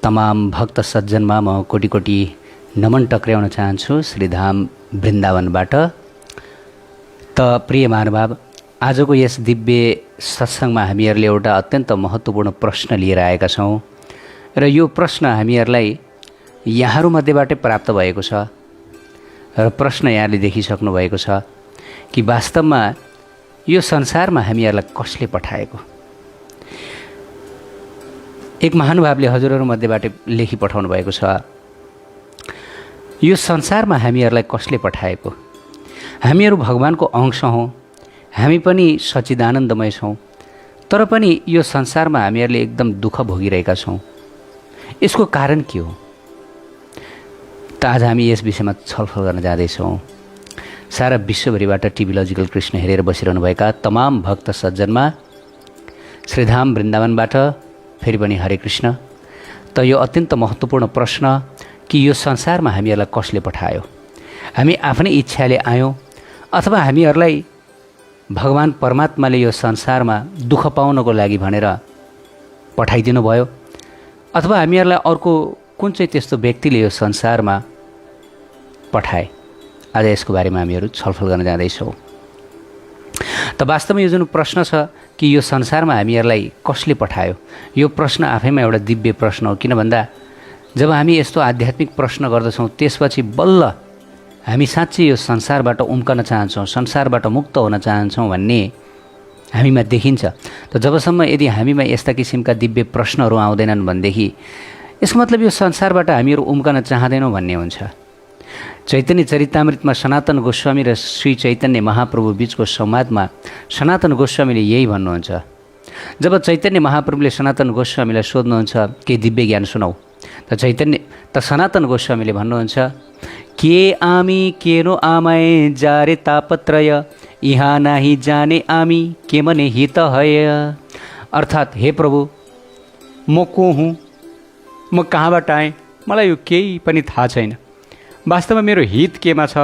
तमाम भक्त सज्जनमा म कोटी कोटी नमन टक्र्याउन चाहन्छु श्रीधाम वृन्दावनबाट। त प्रिय महानुभाव, आजको यस दिव्य सत्सङ्गमा हामीहरूले एउटा अत्यन्त महत्त्वपूर्ण प्रश्न लिएर आएका छौँ र यो प्रश्न हामीहरूलाई यहाँहरूमध्येबाटै प्राप्त भएको छ र प्रश्न यहाँले देखिसक्नु भएको छ कि वास्तवमा यो संसारमा हामीहरूलाई कसले पठाएको। एक महानुभावले हजुरहरूमध्येबाट लेखी पठाउनु भएको छ, यो संसारमा हामीहरूलाई कसले पठाएको। हामीहरू भगवानको अंश हौँ, हामी पनि सच्चिदानन्दमय छौँ, तर पनि यो संसारमा हामीहरूले एकदम दुःख भोगिरहेका छौँ। यसको कारण के हो त आज हामी यस विषयमा छलफल गर्न जाँदैछौँ। सारा विश्वभरिबाट टिभी लजिकल कृष्ण हेरेर बसिरहनुभएका तमाम भक्त सज्जनमा श्रीधाम वृन्दावनबाट फेरि पनि हरे कृष्ण। त यो अत्यन्त महत्त्वपूर्ण प्रश्न कि यो संसारमा हामीहरूलाई कसले पठायो। हामी आफ्नै इच्छाले आयौँ अथवा हामीहरूलाई भगवान परमात्माले यो संसारमा दुःख पाउनको लागि भनेर पठाइदिनु भयो, अथवा हामीहरूलाई अर्को कुन चाहिँ त्यस्तो व्यक्तिले यो संसारमा पठाए। आज यसको बारेमा हामीहरू छलफल गर्न जाँदैछौँ। त वास्तवमा यो जुन प्रश्न छ कि यो संसारमा हामीहरूलाई कसले पठायो, यो प्रश्न आफैमा एउटा दिव्य प्रश्न हो। किन भन्दा जब हामी यस्तो आध्यात्मिक प्रश्न गर्दछौँ त्यसपछि बल्ल हामी साँच्चै यो संसारबाट उम्कन चाहन्छौँ, संसारबाट मुक्त हुन चाहन्छौँ भन्ने हामीमा देखिन्छ। त जबसम्म यदि हामीमा यस्ता किसिमका दिव्य प्रश्नहरू आउँदैनन् भनेदेखि यसको मतलब यो संसारबाट हामीहरू उम्कन चाहँदैनौँ भन्ने हुन्छ। चैतन्य चरितामृतमा सनातन गोस्वामी र श्री चैतन्य महाप्रभु बीचको संवादमा सनातन गोस्वामीले यही भन्नुहुन्छ। जब चैतन्य महाप्रभुले सनातन गोस्वामीलाई सोध्नुहुन्छ के दिव्य ज्ञान सुनाऊ, त सनातन गोस्वामीले भन्नुहुन्छ के आमी केनो आमाए जारे तापत्रय यहाँ नाही जाने आमी के मने हित हय। अर्थात् हे प्रभु, म को हुँ, म कहाँबाट आएँ, मलाई यो केही पनि थाहा छैन। वास्तवमा मेरो हित केमा छ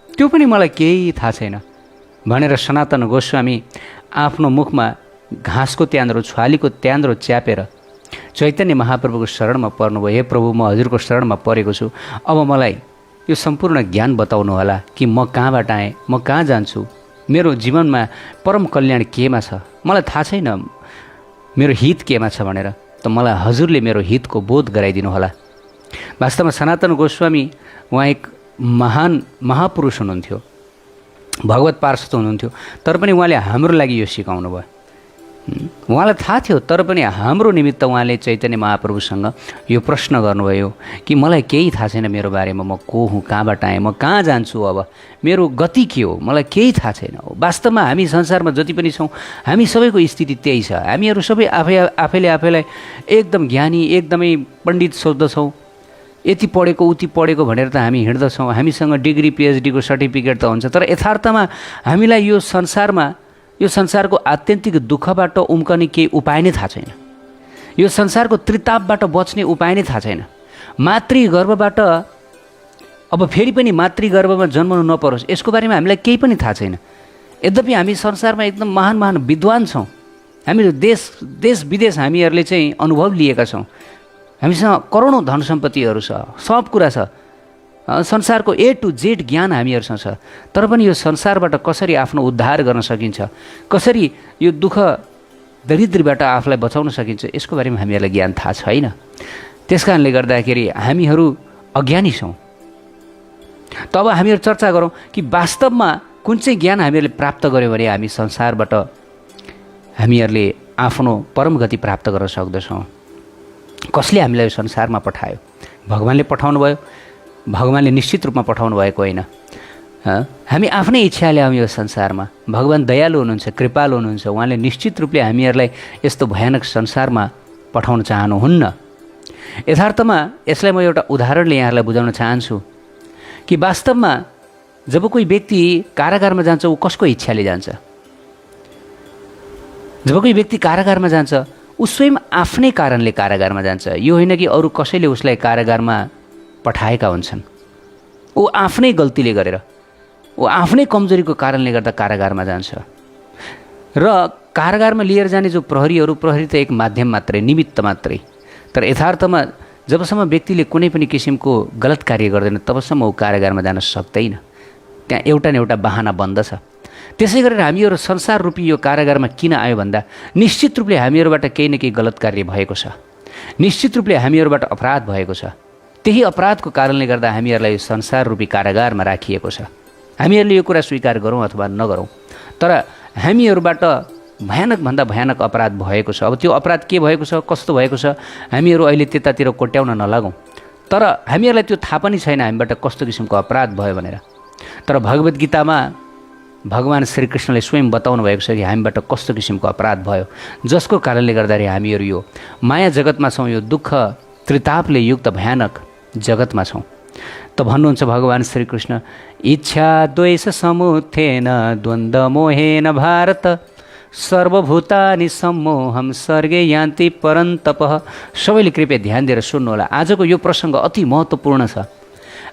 त्यो पनि मलाई केही थाहा छैन भनेर सनातन गोस्वामी आफ्नो मुखमा घाँसको त्यान्द्रो, छुवालीको त्यान्द्रो च्यापेर चैतन्य महाप्रभुको शरणमा पर्नुभयो। हे प्रभु, म हजुरको शरणमा परेको छु, अब मलाई यो सम्पूर्ण ज्ञान बताउनु होला कि म कहाँबाट आएँ, म कहाँ जान्छु, मेरो जीवनमा परम कल्याण केमा छ, मलाई थाहा छैन मेरो हित केमा छ भनेर। त मलाई हजुरले मेरो हितको बोध गराइदिनु होला। वास्तवमा सनातन गोस्वामी उहाँ एक महान महापुरुष हुनुहुन्थ्यो, भगवत पार्षद हुनुहुन्थ्यो, तर पनि उहाँले हाम्रो लागि यो सिकाउनु भयो। उहाँलाई थाहा थियो, तर पनि हाम्रो निमित्त उहाँले चैतन्य महाप्रभुसँग यो प्रश्न गर्नुभयो कि मलाई केही थाहा छैन मेरो बारेमा, म को हुँ, कहाँबाट आएँ, म कहाँ जान्छु, अब मेरो गति के हो, मलाई केही थाहा छैन। वास्तवमा हामी संसारमा जति पनि छौँ हामी सबैको स्थिति त्यही छ। हामीहरू सबै आफैले आफैलाई एकदम ज्ञानी, एकदमै पण्डित सोच्दछौँ, यति पढेको उति पढेको भनेर त हामी हिँड्दछौँ, हामीसँग डिग्री पिएचडीको सर्टिफिकेट त हुन्छ, तर यथार्थमा हामीलाई यो संसारमा, यो संसारको आत्यन्तिक दुःखबाट उम्कने केही उपाय नै थाहा छैन। यो संसारको त्रितापबाट बच्ने उपाय नै थाहा छैन। मातृगर्भबाट अब फेरि पनि मातृगर्भमा जन्मनु नपरोस् यसको बारेमा हामीलाई केही पनि थाहा छैन। यद्यपि हामी संसारमा एकदम महान महान विद्वान छौँ, हामी देश विदेश हामीहरूले चाहिँ अनुभव लिएका छौँ, हामीसँग करोडौँ धन सम्पत्तिहरू छ, सब कुरा छ, संसारको ए टु जेड ज्ञान हामीहरूसँग छ, तर पनि यो संसारबाट कसरी आफ्नो उद्धार गर्न सकिन्छ, कसरी यो दुःख दरिद्रबाट आफूलाई बचाउन सकिन्छ यसको बारेमा हामीहरूलाई ज्ञान थाहा छैन। त्यस कारणले गर्दाखेरि हामीहरू अज्ञानी छौँ। त अब हामीहरू चर्चा गरौँ कि वास्तवमा कुन चाहिँ ज्ञान हामीहरूले प्राप्त गर्यो भने हामी संसारबाट हामीहरूले आफ्नो परम गति प्राप्त गर्न सक्दछौँ। कसले हामीलाई यो संसारमा पठायो? भगवानले पठाउनु भयो, भगवानले निश्चित रूपमा पठाउनु भएको होइन। हामी आफ्नै इच्छाले आयौँ यो संसारमा। भगवान दयालु हुनुहुन्छ, कृपालु हुनुहुन्छ, उहाँले निश्चित रूपले हामीहरूलाई यस्तो भयानक संसारमा पठाउन चाहनुहुन्न। यथार्थमा यसलाई म एउटा उदाहरणले यहाँहरूलाई बुझाउन चाहन्छु कि वास्तवमा जब कोही व्यक्ति कारागारमा जान्छ ऊ कसको इच्छाले जान्छ? जब कोही व्यक्ति कारागारमा जान्छ ऊ स्वयं आफ्नै कारणले कारागारमा जान्छ। यो होइन कि अरू कसैले उसलाई कारागारमा पठाएका हुन्छन्। ऊ आफ्नै गल्तीले गरेर, ऊ आफ्नै कमजोरीको कारणले गर्दा कारागारमा जान्छ। र कारागारमा लिएर जाने जो प्रहरी त एक माध्यम मात्रै, निमित्त मात्रै। तर यथार्थमा जबसम्म व्यक्तिले कुनै पनि किसिमको गलत कार्य गर्दैन तबसम्म ऊ कारागारमा जान सक्दैन। त्यहाँ एउटा न एउटा बहाना बन्दछ। त्यसै गरेर हामीहरू संसार रूपी यो कारागारमा किन आयो भन्दा निश्चित रूपले हामीहरूबाट केही न केही गलत कार्य भएको छ, निश्चित रूपले हामीहरूबाट अपराध भएको छ। त्यही अपराधको कारणले गर्दा हामीहरूलाई यो संसार रूपी कारागारमा राखिएको छ। हामीहरूले यो कुरा स्वीकार गरौँ अथवा नगरौँ, तर हामीहरूबाट भयानकभन्दा भयानक अपराध भएको छ। अब त्यो अपराध के भएको छ, कस्तो भएको छ, हामीहरू अहिले त्यतातिर कोट्याउन नलागौँ। तर हामीहरूलाई त्यो थाहा पनि छैन हामीबाट कस्तो किसिमको अपराध भयो भनेर। तर भगवद् गीतामा भगवान् श्रीकृष्णले स्वयं बताउनु भएको छ कि हामीबाट कस्तो किसिमको अपराध भयो, जसको कारणले गर्दाखेरि हामीहरू यो माया जगतमा छौँ, यो दुःख त्रितापले युक्त भयानक जगतमा छौँ। त भन्नुहुन्छ भगवान् श्रीकृष्ण, इच्छा द्वेष समुत्थेन द्वन्द्व मोहेन भारत सर्वभूतानि सम्मोहं सर्गे यान्ति परन्तपः। सबैले कृपया ध्यान दिएर सुन्नुहोला, आजको यो प्रसङ्ग अति महत्त्वपूर्ण छ।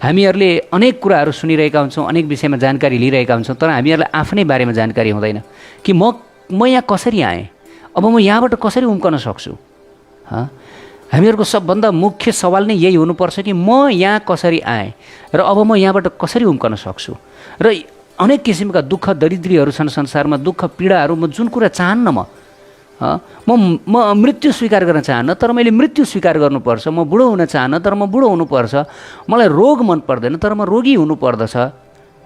हामीहरूले अनेक कुराहरू सुनिरहेका हुन्छौँ, अनेक विषयमा जानकारी लिइरहेका हुन्छौँ, तर हामीहरूलाई आफ्नै बारेमा जानकारी हुँदैन कि म यहाँ कसरी आएँ, अब म यहाँबाट कसरी उम्कन सक्छु। हामीहरूको सबभन्दा मुख्य सवाल नै यही हुनुपर्छ कि म यहाँ कसरी आएँ र अब म यहाँबाट कसरी उम्कन सक्छु। र अनेक किसिमका दुःख दरिद्रीहरू छन् संसारमा, दुःख पीडाहरू। म जुन कुरा चाहन्न, म मृत्यु स्वीकार गर्न चाहन्न तर मैले मृत्यु स्वीकार गर्नुपर्छ, म बुढो हुन चाहन्न तर म बुढो हुनुपर्छ, मलाई रोग मन पर्दैन तर म रोगी हुनुपर्दछ,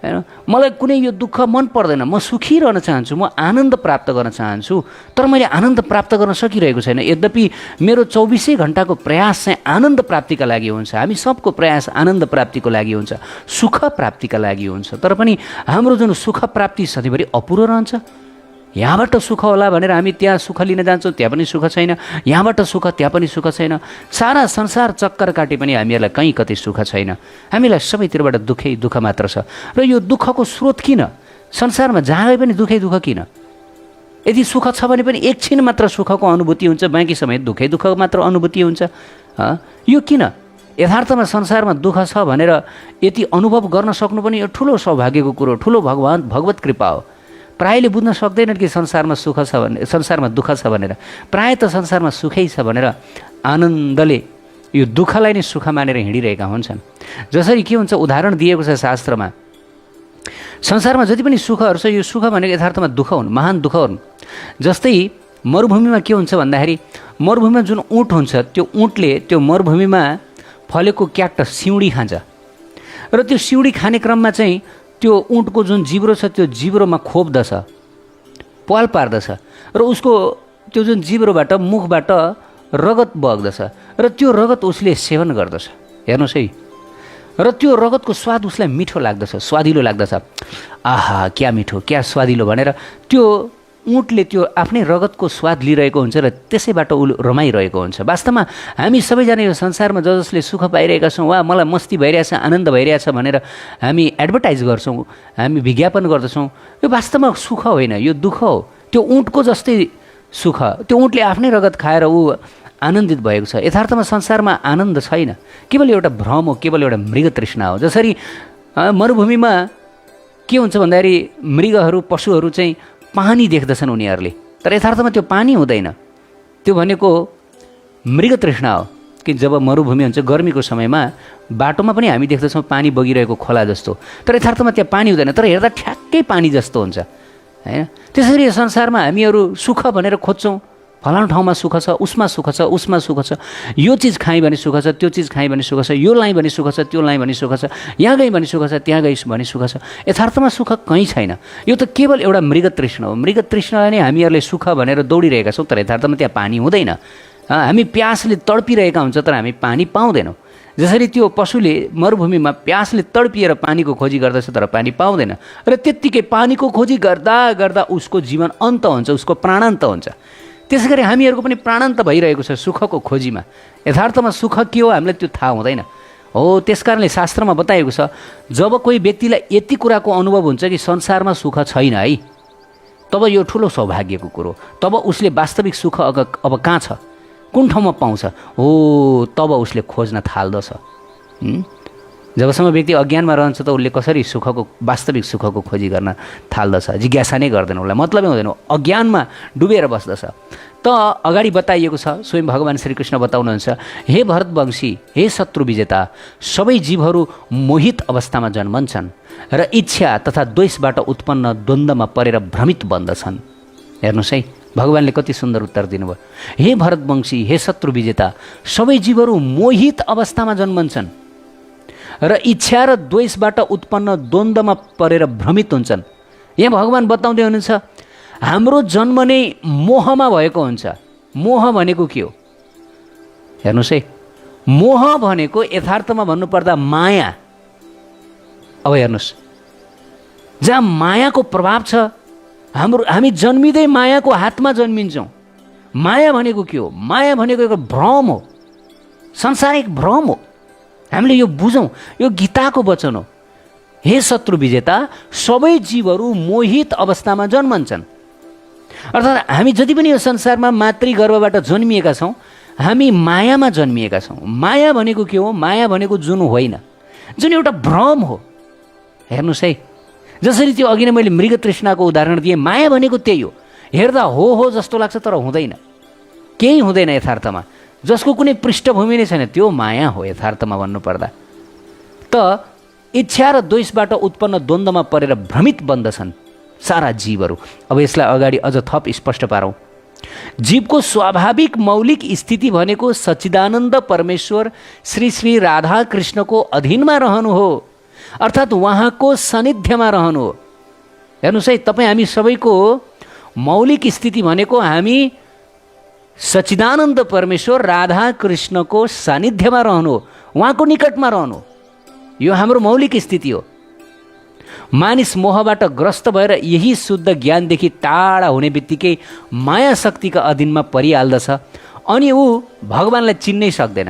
हैन, मलाई कुनै यो दुःख मन पर्दैन, म सुखी रहन चाहन्छु, म आनन्द प्राप्त गर्न चाहन्छु, तर मैले आनन्द प्राप्त गर्न सकिरहेको छैन। यद्यपि मेरो 24 घण्टाको प्रयास चाहिँ आनन्द प्राप्तिका लागि हुन्छ। हामी सबको प्रयास आनन्द प्राप्तिको लागि हुन्छ, सुख प्राप्तिका लागि हुन्छ। तर पनि हाम्रो जुन सुख प्राप्ति सधैँभरि अपुरो रहन्छ। यहाँबाट सुख होला भनेर हामी त्यहाँ सुख लिन जान्छौँ, त्यहाँ पनि सुख छैन, यहाँबाट सुख त्यहाँ पनि सुख छैन। सारा संसार चक्कर काटे पनि हामीहरूलाई कहीँ कतै सुख छैन। हामीलाई सबैतिरबाट दुःखै दुःख मात्र छ। र यो दुःखको स्रोत किन? संसारमा जहाँ पनि दुःखै दुःख किन? यदि सुख छ भने पनि एकछिन मात्र सुखको अनुभूति हुन्छ, बाँकी समय दुःखै दुःख मात्र अनुभूति हुन्छ। यो किन? यथार्थमा संसारमा दुःख छ भनेर यति अनुभव गर्न सक्नु पनि यो ठुलो सौभाग्यको कुरो, ठुलो भगवत कृपा हो। प्रायले बुझ्न सक्दैनन् कि संसारमा सुख छ भने, संसारमा दुःख छ भनेर। प्राय त संसारमा सुखै छ भनेर आनन्दले यो दुःखलाई नै सुख मानेर हिँडिरहेका हुन्छन्। जसरी के हुन्छ, उदाहरण दिएको छ शास्त्रमा, संसारमा जति पनि सुखहरू छ यो सुख भनेको यथार्थमा दुःख हुन्, महान दुःख हुन्। जस्तै मरुभूमिमा के हुन्छ भन्दाखेरि, मरुभूमिमा जुन ऊँट हुन्छ त्यो ऊँटले त्यो मरुभूमिमा फलेको क्याक्टस सिउँडी खान्छ र त्यो सिउँडी खाने क्रममा चाहिँ त्यो ऊँटको जुन जिब्रो छ त्यो जिब्रोमा खोप्दछ, पाल पार्दछ र उसको त्यो जुन जिब्रोबाट मुखबाट रगत बग्दछ र त्यो रगत उसले सेवन गर्दछ। हेर्नुहोस् है, र त्यो रगतको स्वाद उसलाई मिठो लाग्दछ, स्वादिलो लाग्दछ। आहा क्या मिठो, क्या स्वादिलो भनेर त्यो ऊँटले त्यो आफ्नै रगतको स्वाद लिइरहेको हुन्छ र त्यसैबाट ऊ रमाइरहेको हुन्छ। वास्तवमा हामी सबैजना यो संसारमा जसले सुख पाइरहेका छौँ, वा मलाई मस्ती भइरहेछ, आनन्द भइरहेछ भनेर हामी एडभर्टाइज गर्छौँ, हामी विज्ञापन गर्दछौँ, यो वास्तवमा सुख होइन, यो दुःख हो। त्यो ऊँटको जस्तै सुख, त्यो ऊँटले आफ्नै रगत खाएर ऊ आनन्दित भएको छ। यथार्थमा संसारमा आनन्द छैन, केवल एउटा भ्रम हो, केवल एउटा मृग तृष्णा हो। जसरी मरुभूमिमा के हुन्छ भन्दाखेरि मृगहरू, पशुहरू चाहिँ पानी देख्दछन् उनीहरूले, तर यथार्थमा त्यो पानी हुँदैन, त्यो भनेको मृग तृष्णा हो। कि जब मरुभूमि हुन्छ गर्मीको समयमा बाटोमा पनि हामी देख्दछौँ पानी बगिरहेको खोला जस्तो, तर यथार्थमा त्यहाँ पानी हुँदैन, तर हेर्दा ठ्याक्कै पानी जस्तो हुन्छ, हैन। त्यसरी संसारमा हामीहरू सुख भनेर खोज्छौँ, फलानु ठाउँमा सुख छ, उसमा सुख छ, उसमा सुख छ, यो चिज खाएँ भने सुख छ, त्यो चिज खाएँ भने सुख छ, यो लाएँ भने सुख छ, त्यो लाएँ भने सुख छ, यहाँ गएँ भने सुख छ, त्यहाँ गएँ भने सुख छ। यथार्थमा सुख कहीँ छैन। यो त केवल एउटा मृग तृष्णा हो। मृग तृष्णालाई नै हामीहरूले सुख भनेर दौडिरहेका छौँ, तर यथार्थमा त्यहाँ पानी हुँदैन। हामी प्यासले तडपिरहेका हुन्छ तर हामी पानी पाउँदैनौँ। जसरी त्यो पशुले मरुभूमिमा प्यासले तडपिएर पानीको खोजी गर्दछ तर पानी पाउँदैन, र त्यत्तिकै पानीको खोजी गर्दा गर्दा उसको जीवन अन्त हुन्छ, उसको प्राणान्त हुन्छ। त्यसै गरी हामीहरूको पनि प्राणान्त भइरहेको छ सुखको खोजीमा। यथार्थमा सुख के हो हामीलाई त्यो थाहा हुँदैन हो। त्यसकारणले शास्त्रमा बताएको छ, जब कोही व्यक्तिलाई यति कुराको अनुभव हुन्छ कि संसारमा सुख छैन है, तब यो ठुलो सौभाग्यको कुरो। तब उसले वास्तविक सुख अब कहाँ छ, कुन ठाउँमा पाउँछ हो, तब उसले खोज्न थाल्दछ। जबसम्म व्यक्ति अज्ञानमा रहन्छ त उसले कसरी सुखको वास्तविक सुखको खोजी गर्न थाल्दछ, जिज्ञासा नै गर्दैन, उसलाई मतलबै हुँदैन, अज्ञानमा डुबेर बस्दछ। त अगाडि बताइएको छ, स्वयं भगवान् श्रीकृष्ण बताउनुहुन्छ, हे भरतवंशी, हे शत्रु विजेता, सबै जीवहरू मोहित अवस्थामा जन्मन्छन् र इच्छा तथा द्वेषबाट उत्पन्न द्वन्द्वमा परेर भ्रमित बन्दछन्। हेर्नुहोस् है, भगवान्ले कति सुन्दर उत्तर दिनुभयो। हे भरतवंशी, हे शत्रु विजेता, सबै जीवहरू मोहित अवस्थामा जन्मन्छन् र इच्छा र द्वेषबाट उत्पन्न द्वन्द्वमा परेर भ्रमित हुन्छन्। यहाँ भगवान् बताउँदै हुनुहुन्छ हाम्रो जन्म नै मोहमा भएको हुन्छ। मोह भनेको के हो? हेर्नुहोस् है, मोह भनेको यथार्थमा भन्नुपर्दा माया। अब हेर्नुहोस्, जहाँ मायाको प्रभाव छ, हामी जन्मिँदै मायाको हातमा जन्मिन्छौँ। माया भनेको के हो? माया भनेको एउटा भ्रम हो, संसारिक भ्रम हो। हामीले यो बुझौँ, यो गीताको वचन हो। हे शत्रु विजेता, सबै जीवहरू मोहित अवस्थामा जन्मन्छन्। अर्थात् हामी जति पनि यो संसारमा मातृगर्भबाट जन्मिएका छौँ, हामी मायामा जन्मिएका छौँ। माया भनेको के हो? माया भनेको जुन होइन, जुन एउटा भ्रम हो। हेर्नुहोस् है, जसरी त्यो अघि नै मैले मृग तृष्णाको उदाहरण दिएँ, माया भनेको त्यही हो। हेर्दा हो जस्तो लाग्छ तर हुँदैन, केही हुँदैन यथार्थमा, जसको कुनै पृष्ठभूमि नै छैन, त्यो माया हो यथार्थमा भन्नुपर्दा। त इच्छा र द्वेषबाट उत्पन्न द्वन्द्वमा परेर भ्रमित बन्दछन् सारा जीवहरू। अब यसलाई अगाडि अझ थप स्पष्ट पारौँ। जीवको स्वाभाविक मौलिक स्थिति भनेको सच्चिदानन्द परमेश्वर श्री श्री राधा कृष्णको अधीनमा रहनु हो, अर्थात् उहाँको सानिध्यमा रहनु हो। हेर्नुहोस् है, तपाईँ हामी सबैको मौलिक स्थिति भनेको हामी सच्चिदानन्द परमेश्वर राधा कृष्णको सानिध्यमा रहनु हो, उहाँको निकटमा रहनु। यो हाम्रो मौलिक स्थिति हो। मानिस मोहबाट ग्रस्त भएर यही शुद्ध ज्ञानदेखि टाढा हुने बित्तिकै माया शक्तिका अधीनमा परिहाल्दछ अनि ऊ भगवान्लाई चिन्नै सक्दैन।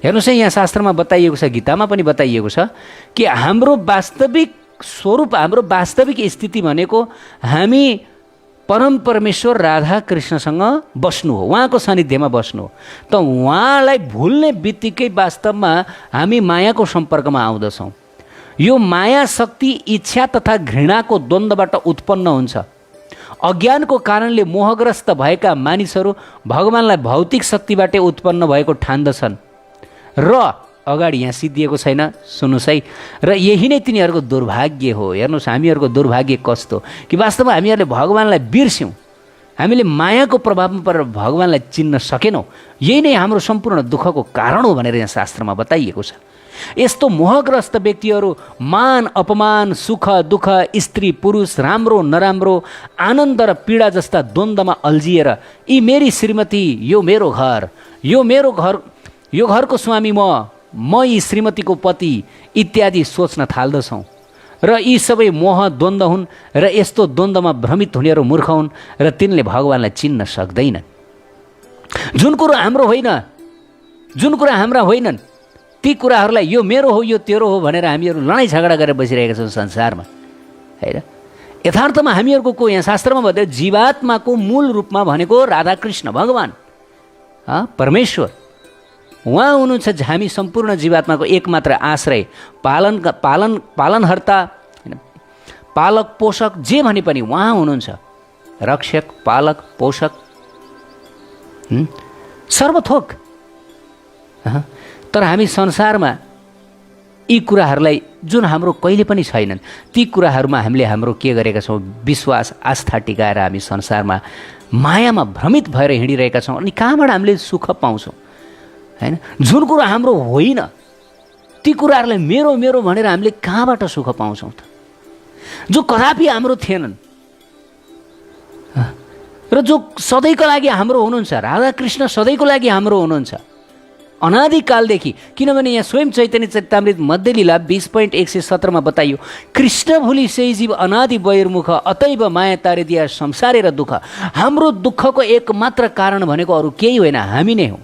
हेर्नुहोस् है, यहाँ शास्त्रमा बताइएको छ, गीतामा पनि बताइएको छ कि हाम्रो वास्तविक स्वरूप, हाम्रो वास्तविक स्थिति भनेको हामी परम परमेश्वर राधा कृष्णसँग बस्नु हो, उहाँको सानिध्यमा बस्नु हो। त उहाँलाई भुल्ने बित्तिकै वास्तवमा हामी मायाको सम्पर्कमा आउँदछौँ। यो माया शक्ति इच्छा तथा घृणाको द्वन्द्वबाट उत्पन्न हुन्छ। अज्ञानको कारणले मोहग्रस्त भएका मानिसहरू भगवान्लाई भौतिक शक्तिबाटै उत्पन्न भएको ठान्दछन् र अगाडि यहाँ सिद्धिएको छैन। सुन्नुहोस् है, र यही नै तिनीहरूको दुर्भाग्य हो। हेर्नुहोस्, हामीहरूको दुर्भाग्य कस्तो कि वास्तवमा हामीहरूले भगवान्लाई बिर्स्यौँ, हामीले मायाको प्रभावमा परेर भगवान्लाई चिन्न सकेनौँ। यही नै हाम्रो सम्पूर्ण दुःखको कारण हो भनेर यहाँ शास्त्रमा बताइएको छ। यस्तो मोहग्रस्त व्यक्तिहरू मान अपमान, सुख दुःख, स्त्री पुरुष, राम्रो नराम्रो, आनन्द र पीडा जस्ता द्वन्द्वमा अल्झिएर यी मेरी श्रीमती, यो मेरो घर, यो मेरो घर, यो घरको स्वामी म यी श्रीमतीको पति इत्यादि सोच्न थाल्दछौँ र यी सबै मोह द्वन्द्व हुन् र यस्तो द्वन्द्वमा भ्रमित हुनेहरू मूर्ख हुन् र तिनले भगवान्लाई चिन्न सक्दैनन्। जुन कुरो हाम्रो होइन, जुन कुरा हाम्रा होइनन्, ती कुराहरूलाई यो मेरो हो, यो तेरो हो भनेर हामीहरू लडाइँ झगडा गरेर बसिरहेका छौँ संसारमा, होइन। यथार्थमा हामीहरूको को यहाँ शास्त्रमा भन्दै जीवात्माको मूल रूपमा भनेको राधाकृष्ण भगवान् परमेश्वर, उहाँ हुनुहुन्छ हामी सम्पूर्ण जीवात्माको एकमात्र आश्रय, पालनहर्ता, पालक पोषक, जे भने पनि उहाँ हुनुहुन्छ। रक्षक, पालक, पोषक, सर्वथोक। तर हामी संसारमा यी कुराहरूलाई जुन हाम्रो कहिले पनि छैनन्, ती कुराहरूमा हामीले हाम्रो के गरेका छौँ? विश्वास, आस्था टिकाएर हामी संसारमा मायामा भ्रमित भएर हिँडिरहेका छौँ। अनि कहाँबाट हामीले सुख पाउँछौँ, होइन? जुन कुरा हाम्रो होइन ती कुराहरूलाई मेरो मेरो भनेर हामीले कहाँबाट सुख पाउँछौँ त? जो कदापि हाम्रो थिएनन् र जो सधैँको लागि हाम्रो हुनुहुन्छ। राधाकृष्ण सधैँको लागि हाम्रो हुनुहुन्छ अनादिकालदेखि। किनभने यहाँ स्वयं चैतन्य चरितामृत मध्यलीला 20.117 बताइयो, कृष्ण भुली सही जीव अनादि बहिर्मुख, अतैव माया तारे दिया संसारेर दुःख। हाम्रो दुःखको एकमात्र कारण भनेको अरू केही होइन, हामी नै हौँ।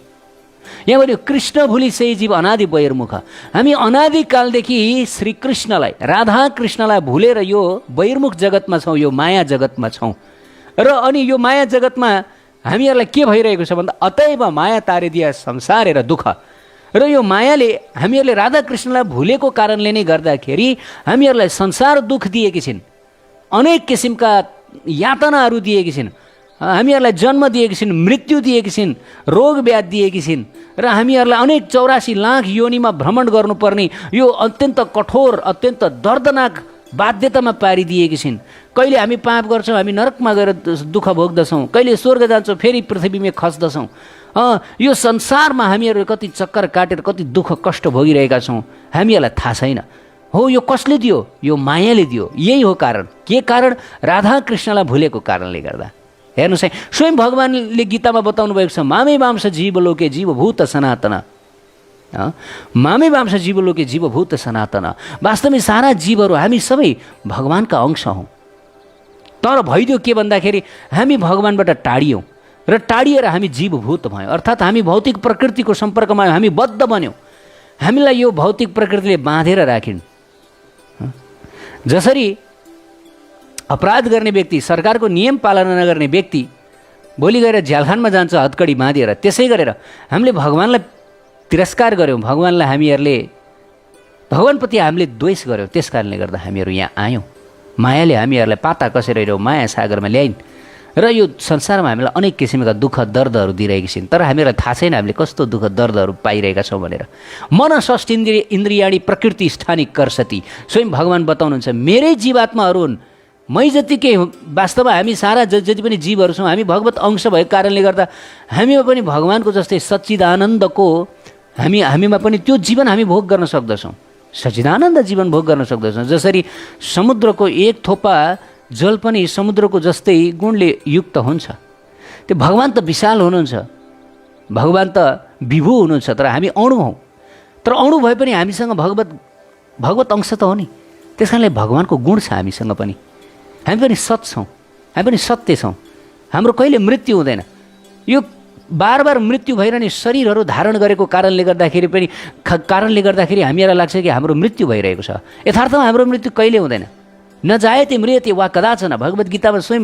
यहाँ भन्यो कृष्ण भुली सही जीव अनादि बहिर्मुख। हामी अनादिकालदेखि श्रीकृष्णलाई, राधा कृष्णलाई भुलेर यो बहिर्मुख जगतमा छौँ, यो माया जगतमा छौँ। र अनि यो माया जगतमा हामीहरूलाई के भइरहेको छ भन्दा अतैव माया तारे दिया संसारेर दुःख। र यो मायाले हामीहरूले राधाकृष्णलाई भुलेको कारणले नै गर्दाखेरि हामीहरूलाई संसार दुःख दिएकी छिन्, अनेक किसिमका यातनाहरू दिएकी छिन्, हामीहरूलाई जन्म दिएकी छिन्, मृत्यु दिएकी छिन्, रोग व्याध दिएकी छिन् र हामीहरूलाई अनेक 84 लाख योनिमा भ्रमण गर्नुपर्ने यो अत्यन्त कठोर अत्यन्त दर्दनाक बाध्यतामा पारिदिएकी छिन्। कहिले हामी पाप गर्छौँ, हामी नरकमा गएर दुःख भोग्दछौँ, कहिले स्वर्ग जान्छौँ, फेरि पृथ्वीमा खस्दछौँ। यो संसारमा हामीहरू कति चक्कर काटेर कति दुःख कष्ट भोगिरहेका छौँ, हामीहरूलाई थाहा छैन। हो, यो कसले दियो? यो मायाले दियो। यही हो कारण। के कारण? राधाकृष्णलाई भुलेको कारणले गर्दा। हेर्नुहोस् है, स्वयं भगवान्ले गीतामा बताउनु भएको छ, मामे वांश जीवलोके जीवभूत सनातन। मामे वांश जीवलोके जीवभूत सनातन। वास्तवमै सारा जीवहरू हामी सबै भगवान्का अंश हौँ। तर भइदियो के भन्दाखेरि हामी भगवान्बाट टाढियौँ र टाढिएर हामी जीवभूत भयौँ, अर्थात् हामी भौतिक प्रकृतिको सम्पर्कमा हामी बद्ध बन्यौँ। हामीलाई यो भौतिक प्रकृतिले बाँधेर राखिन्। जसरी अपराध गर्ने व्यक्ति, सरकारको नियम पालना नगर्ने व्यक्ति भोलि गएर झ्यालखानमा जान्छ हतकडी बाँधेर, त्यसै गरेर हामीले भगवान्लाई तिरस्कार गऱ्यौँ, भगवान्प्रति हामीले द्वेष गऱ्यौँ। त्यस कारणले गर्दा हामीहरू यहाँ आयौँ। मायाले हामीहरूलाई पाता कसेर माया सागरमा ल्याइन् र यो संसारमा हामीलाई अनेक किसिमका दुःख दर्दहरू दिइरहेकी छिन्। तर हामीहरूलाई थाहा छैन हामीले कस्तो दुःख दर्दहरू पाइरहेका छौँ भनेर। मन षष्ठ इन्द्रियाणी प्रकृति स्थानिक कर्षति। स्वयं भगवान् बताउनुहुन्छ, मेरै जीवात्माहरू हुन्, मै जतिकै वास्तवमा हामी सारा जति पनि जीवहरू छौँ, हामी भगवत अंश भएको कारणले गर्दा हामीमा पनि भगवान्को जस्तै सच्चिदानन्दको हामीमा पनि त्यो जीवन हामी भोग गर्न सक्दछौँ। सच्चिदानन्द जीवन भोग गर्न सक्दछौँ। जसरी समुद्रको एक थोपा जल पनि समुद्रको जस्तै गुणले युक्त हुन्छ। त्यो भगवान् त विशाल हुनुहुन्छ, भगवान् त विभु हुनुहुन्छ, तर हामी अणु हौँ। तर अणु भए पनि हामीसँग भगवत अंश त हो नि। त्यस कारणले भगवान्को गुण छ हामीसँग पनि। हामी पनि सत छौँ, हामी पनि सत्य छौँ। हाम्रो कहिले मृत्यु हुँदैन। यो बार बार मृत्यु भइरहने शरीरहरू धारण गरेको कारणले गर्दाखेरि हामीलाई लाग्छ कि हाम्रो मृत्यु भइरहेको छ। यथार्थमा हाम्रो मृत्यु कहिले हुँदैन। न जायते म्रियते वा कदाचन। भगवद् गीतामा स्वयं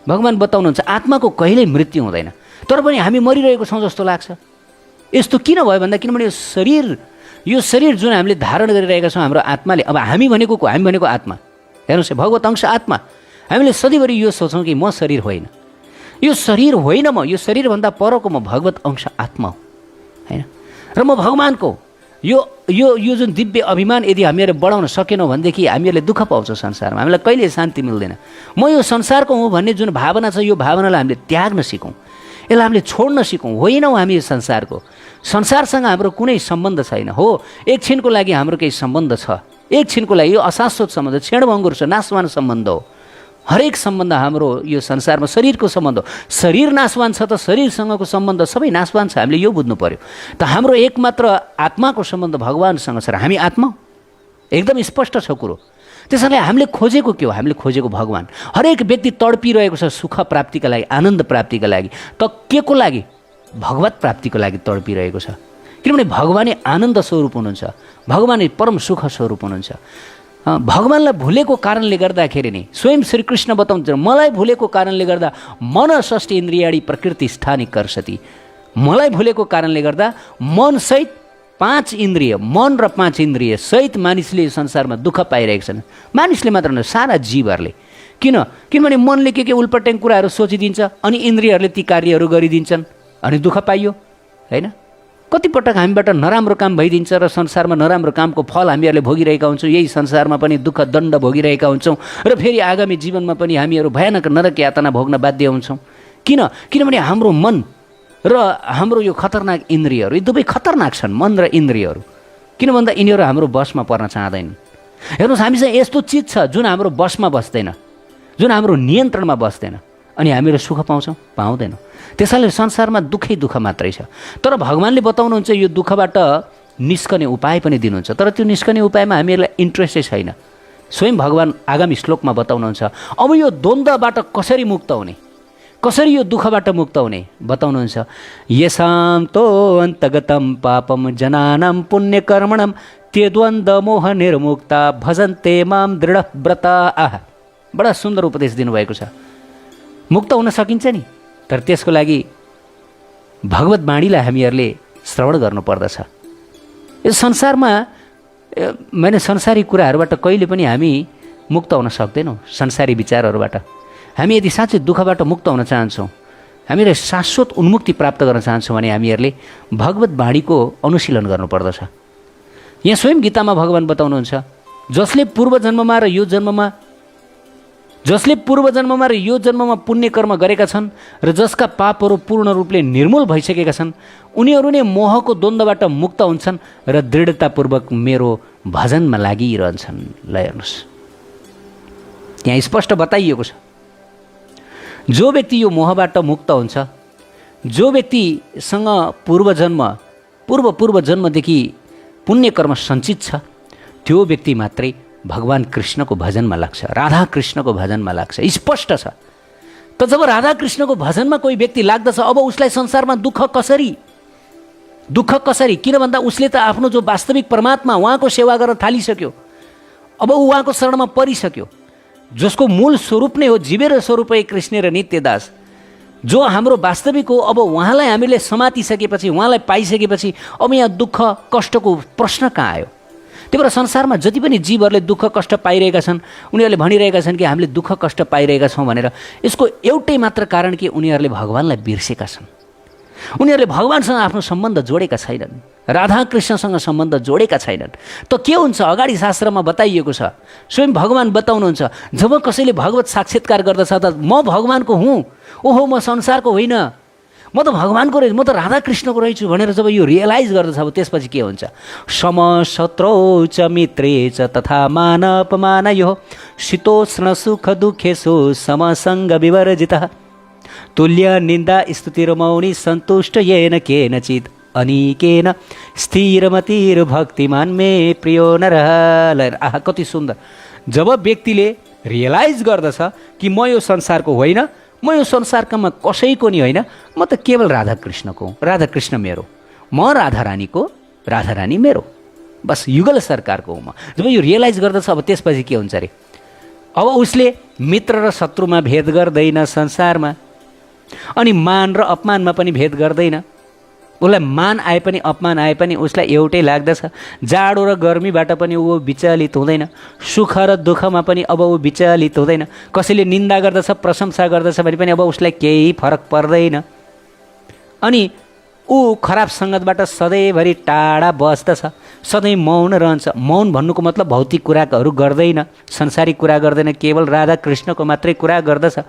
भगवान् बताउनुहुन्छ, आत्माको कहिल्यै मृत्यु हुँदैन। तर पनि हामी मरिरहेको छौँ जस्तो लाग्छ। यस्तो किन भयो भन्दा किनभने यो शरीर जुन हामीले धारण गरिरहेका छौँ हाम्रो आत्माले, अब हामी भनेको आत्मा, हेर्नुहोस्, भगवत अंश आत्मा। हामीले सधैँभरि यो सोचौँ कि म शरीर होइन, यो शरीर होइन, म यो शरीरभन्दा परको म भगवत अंश आत्मा हो, होइन। र म भगवान्को यो जुन दिव्य अभिमान यदि हामीहरूले बढाउन सकेनौँ भनेदेखि हामीहरूले दुःख पाउँछौँ संसारमा। हामीलाई कहिले शान्ति मिल्दैन। म यो संसारको हुँ भन्ने जुन भावना छ, यो भावनालाई हामीले त्याग्न सिकौँ, यसलाई हामीले छोड्न सिकौँ। होइनौँ हामी यो संसारसँग हाम्रो कुनै सम्बन्ध छैन। हो, एकछिनको लागि हाम्रो केही सम्बन्ध छ, एकछिनको लागि यो अशाश्वत सम्बन्ध, क्षणभङ्गुर छ, नाशवान सम्बन्ध हो। हरेक सम्बन्ध हाम्रो यो संसारमा शरीरको सम्बन्ध हो। शरीर नाशवान छ त शरीरसँगको सम्बन्ध सबै नाशवान छ। हामीले यो बुझ्नु पर्यो। त हाम्रो एकमात्र आत्माको सम्बन्ध भगवान्सँग छ र हामी आत्मा, एकदम स्पष्ट छ कुरो। त्यसैले हामीले खोजेको के हो? हामीले खोजेको भगवान्। हरेक व्यक्ति तडपिरहेको छ सुख प्राप्तिका लागि, आनन्द प्राप्तिका लागि। त के को लागि? भगवत प्राप्तिको लागि तडपिरहेको छ। किनभने भगवानै आनन्द स्वरूप हुनुहुन्छ, भगवानै परम सुख स्वरूप हुनुहुन्छ। भगवान्लाई भुलेको कारणले गर्दाखेरि नै स्वयं श्रीकृष्ण बताउँछ, मलाई भुलेको कारणले गर्दा मन षष्ठ इन्द्रियाणी प्रकृति स्थानिक कर्षति। मलाई भुलेको कारणले गर्दा मनसहित 5 इन्द्रिय, मन र 5 इन्द्रिय सहित मानिसले संसारमा दुःख पाइरहेका छन्। मानिसले मात्र न, सारा जीवहरूले। किनभने मनले के उल्पट्याङ कुराहरू सोचिदिन्छ अनि इन्द्रियहरूले ती कार्यहरू गरिदिन्छन् अनि दुःख पाइयो, होइन। कतिपटक हामीबाट नराम्रो काम भइदिन्छ र संसारमा नराम्रो कामको फल हामीहरूले भोगिरहेका हुन्छौँ। यही संसारमा पनि दुःख दण्ड भोगिरहेका हुन्छौँ र फेरि आगामी जीवनमा पनि हामीहरू भयानक नरक यातना भोग्न बाध्य हुन्छौँ। किनभने हाम्रो मन र हाम्रो यो खतरनाक इन्द्रियहरू, यी दुवै खतरनाक छन्, मन र इन्द्रियहरू। किन भन्दा यिनीहरू हाम्रो बसमा पर्न चाहँदैनन्। हेर्नुहोस्, हामीसँग यस्तो चिज छ जुन हाम्रो बसमा बस्दैन, जुन हाम्रो नियन्त्रणमा बस्दैन, अनि हामीहरू सुख पाउँछौँ? पाउँदैनौँ। त्यसैले संसारमा दुःखै दुःख मात्रै छ। तर भगवान्ले बताउनुहुन्छ यो दुःखबाट निस्कने उपाय पनि दिनुहुन्छ। तर त्यो निस्कने उपायमा हामीहरूलाई इन्ट्रेस्टै छैन। स्वयं भगवान् आगामी श्लोकमा बताउनुहुन्छ, अब यो द्वन्द्वबाट कसरी मुक्त हुने, कसरी यो दुःखबाट मुक्त हुने बताउनुहुन्छ। येषां तो अन्तगतं पापम जनानां पुण्यकर्मणं ते द्वन्द्व मोह निर्मुक्ता भजन्ते मां दृढव्रताः। बडा सुन्दर उपदेश दिनुभएको छ। मुक्त हुन सकिन्छ नि, तर त्यसको लागि भगवत वाणीलाई हामीहरूले श्रवण गर्नुपर्दछ। यो संसारमा मैले संसारी कुराहरूबाट कहिले पनि हामी मुक्त हुन सक्दैनौँ। संसारी विचारहरूबाट हामी यदि साँच्चै दुःखबाट मुक्त हुन चाहन्छौँ, हामीले शाश्वत उन्मुक्ति प्राप्त गर्न चाहन्छौँ भने हामीहरूले भगवत वाणीको अनुशीलन गर्नुपर्दछ। यहाँ स्वयं गीतामा भगवान बताउनुहुन्छ, जसले पूर्व जन्ममा र यो जन्ममा पुण्य कर्म गरेका छन् र जसका पापहरू पूर्ण रूपले निर्मूल भइसकेका छन्, उनीहरू नै मोहको द्वन्द्वबाट मुक्त हुन्छन् र दृढतापूर्वक मेरो भजनमा लागिरहन्छन्। ल हेर्नुहोस्, यहाँ स्पष्ट बताइएको छ, जो व्यक्ति यो मोहबाट मुक्त हुन्छ, जो व्यक्तिसँग पूर्व जन्मदेखि पुण्य कर्म सञ्चित छ, त्यो व्यक्ति मात्रै भगवान कृष्णको भजनमा लाग्छ, राधा कृष्णको भजनमा लाग्छ। स्पष्ट छ। त जब राधा कृष्णको भजनमा कोही व्यक्ति लाग्दछ, अब उसलाई संसारमा दुःख कसरी? किन भन्दा उसले त आफ्नो जो वास्तविक परमात्मा उहाँको सेवा गर्न थालिसक्यो। अब ऊ उहाँको शरणमा परिसक्यो, जसको मूल स्वरूप नै हो जीवेर स्वरूपै कृष्ण र नित्यदास, जो हाम्रो वास्तविक हो। अब उहाँलाई हामीले समातिसकेपछि, उहाँलाई पाइसकेपछि अब यहाँ दुःख कष्टको प्रश्न कहाँ आयो? त्यही भएर संसारमा जति पनि जीवहरूले दुःख कष्ट पाइरहेका छन्, उनीहरूले भनिरहेका छन् कि हामीले दुःख कष्ट पाइरहेका छौँ भनेर। यसको एउटै मात्र कारण कि उनीहरूले भगवानलाई बिर्सेका छन्। उनीहरूले भगवानसँग आफ्नो सम्बन्ध जोडेका छैनन्, राधा कृष्णसँग सम्बन्ध जोडेका छैनन्। त के हुन्छ? अगाडि शास्त्रमा बताइएको छ, स्वयं भगवान बताउनुहुन्छ, जब कसैले भगवत साक्षात्कार गर्दछ त म भगवानको हुँ, ओहो म संसारको होइन, म त भगवानको रहेछु, म त राधा कृष्णको रहेछु भनेर जब यो रियलाइज गर्दछ, अब त्यसपछि के हुन्छ? समशत्रौ च मित्रे च तथा मान अपमान यो शीतोष्ण सुख दुःखेषु समसङ्ग विवर्जितः तुल्य निन्दा स्तुतिर मौनी सन्तुष्ट येन केनचित् अनिकेन स्थिरमतिर भक्तिमान मे प्रियो नरः। आहा, कति सुन्दर। जब व्यक्तिले रियलाइज गर्दछ कि म यो संसारको होइन, म यो संसारमा कसैको नि होइन, म त केवल राधाकृष्णको हुँ, राधाकृष्ण मेरो, म राधारानीको, राधारानी मेरो, बस युगल सरकारको हुँ म। जब यो रियलाइज गर्दछ, अब त्यसपछि के हुन्छ अरे? अब उसले मित्र र शत्रुमा भेद गर्दैन संसारमा, अनि मान र अपमानमा पनि भेद गर्दैन। उसलाई मान आए पनि अपमान आए पनि उसलाई एउटै लाग्दछ। जाडो र गर्मीबाट पनि ऊ विचलित हुँदैन, सुख र दुःखमा पनि अब ऊ विचलित हुँदैन। कसैले निन्दा गर्दछ, प्रशंसा गर्दछ भने पनि अब उसलाई केही फरक पर्दैन। अनि ऊ खराब सङ्गतबाट सधैँभरि टाढा बस्दछ, सधैँ मौन रहन्छ। मौन भन्नुको मतलब भौतिक कुराहरू गर्दैन, संसारिक कुरा गर्दैन, केवल राधा कृष्णको मात्रै कुरा गर्दछ।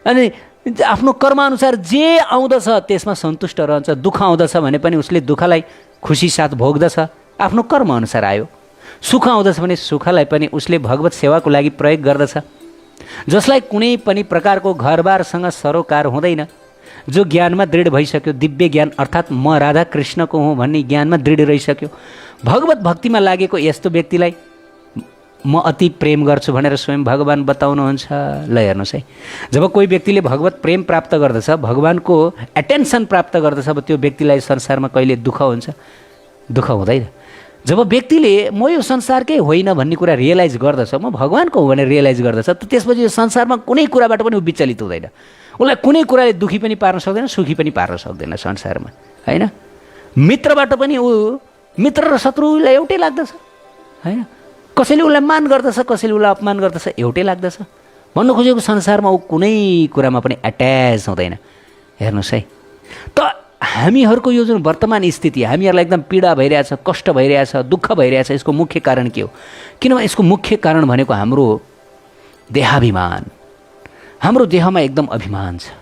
अनि आफ्नो कर्मअनुसार जे आउँदछ त्यसमा सन्तुष्ट रहन्छ। दुःख आउँदछ भने पनि उसले दुःखलाई खुसी साथ भोग्दछ, आफ्नो कर्मअनुसार आयो। सुख आउँदछ भने सुखलाई पनि उसले भगवत सेवाको लागि प्रयोग गर्दछ। जसलाई कुनै पनि प्रकारको घरबारसँग सरोकार हुँदैन, जो ज्ञानमा दृढ भइसक्यो, दिव्य ज्ञान अर्थात् म राधा कृष्णको हुँ भन्ने ज्ञानमा दृढ रहिसक्यो, भगवत भक्तिमा लागेको यस्तो व्यक्तिलाई म अति प्रेम गर्छु भनेर स्वयं भगवान बताउनुहुन्छ। ल हेर्नुहोस् है, जब कोही व्यक्तिले भगवत प्रेम प्राप्त गर्दछ, भगवानको एटेन्सन प्राप्त गर्दछ, अब त्यो व्यक्तिलाई संसारमा कहिले दुःख हुन्छ? दुःख हुँदैन। जब व्यक्तिले म यो संसारकै होइन भन्ने कुरा रियलाइज गर्दछ, म भगवानको हो भनेर रियलाइज गर्दछ, त त्यसपछि यो संसारमा कुनै कुराबाट पनि ऊ विचलित हुँदैन। उसलाई कुनै कुराले दुःखी पनि पार्न सक्दैन, सुखी पनि पार्न सक्दैन संसारमा, होइन? मित्रबाट पनि ऊ, मित्र र शत्रुलाई एउटै लाग्दछ, होइन? कसैले उसलाई मान गर्दछ, कसैले उसलाई अपमान गर्दछ, एउटै लाग्दछ। भन्नु खोजेको संसारमा ऊ कुनै कुरामा पनि एट्याच हुँदैन। हेर्नुहोस् है, त हामीहरूको यो जुन वर्तमान स्थिति, हामीहरूलाई एकदम पीडा भइरहेछ, कष्ट भइरहेछ, दुःख भइरहेछ, यसको मुख्य कारण के हो? किनभने यसको मुख्य कारण भनेको हाम्रो देहाभिमान। हाम्रो देहमा एकदम अभिमान छ,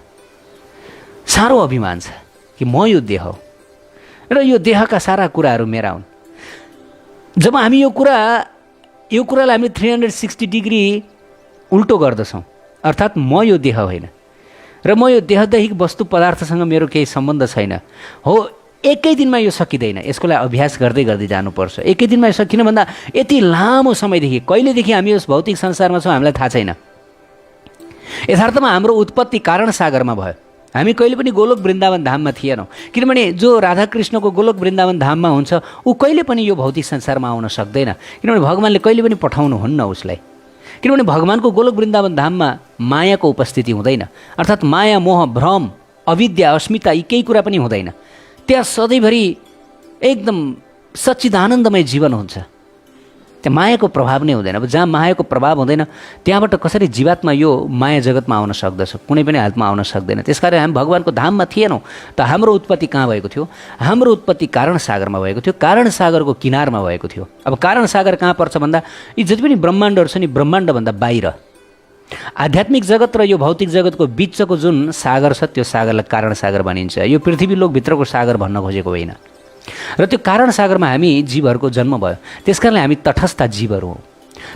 साह्रो अभिमान छ कि म यो देह हो र यो देहका सारा कुराहरू मेरा हुन्। जब हामी यो कुरालाई हामीले 360 डिग्री उल्टो गर्दछौँ, अर्थात् म यो देह होइन र म यो देहदैहिक वस्तु पदार्थसँग मेरो केही सम्बन्ध छैन हो, एकै दिनमा यो सकिँदैन। यसको लागि अभ्यास गर्दै गर्दै जानुपर्छ। एकै दिनमा यो किन भन्दा यति लामो समयदेखि, कहिलेदेखि हामी यस भौतिक संसारमा छौँ हामीलाई थाहा छैन। यथार्थमा हाम्रो उत्पत्ति कारण सागरमा भयो। हामी कहिले पनि गोलोक वृन्दावन धाममा थिएनौँ, किनभने जो राधाकृष्णको गोलोक वृन्दावन धाममा हुन्छ ऊ कहिले पनि यो भौतिक संसारमा आउन सक्दैन, किनभने भगवानले कहिले पनि पठाउनुहुन्न उसलाई। किनभने भगवानको गोलोक वृन्दावन धाममा मायाको उपस्थिति हुँदैन, अर्थात् माया, मोह, भ्रम, अविद्या, अस्मिता यी केही कुरा पनि हुँदैन। त्यहाँ सधैँभरि एकदम सच्चिदानन्दमय जीवन हुन्छ। त्यहाँ मायाको प्रभाव नै हुँदैन। अब जहाँ मायाको प्रभाव हुँदैन त्यहाँबाट कसरी जीवात्मा यो माया जगतमा आउन सक्दछ? कुनै पनि हालतमा आउन सक्दैन। त्यसकारण हामी भगवानको धाममा थिएनौँ त हाम्रो उत्पत्ति कहाँ भएको थियो? हाम्रो उत्पत्ति कारण सागरमा भएको थियो, कारण सागरको किनारमा भएको थियो। अब कारण सागर कहाँ पर्छ भन्दा यी जति पनि ब्रह्माण्डहरू छ नि ब्रह्माण्डभन्दा बाहिर आध्यात्मिक जगत र यो भौतिक जगतको बिचको जुन सागर छ त्यो सागरलाई कारण सागर भनिन्छ। यो पृथ्वी लोकभित्रको सागर भन्न खोजेको होइन। र त्यो कारण सागरमा हामी जीवहरूको जन्म भयो। त्यसकारणले हामी तटस्थ जीवहरू हौँ।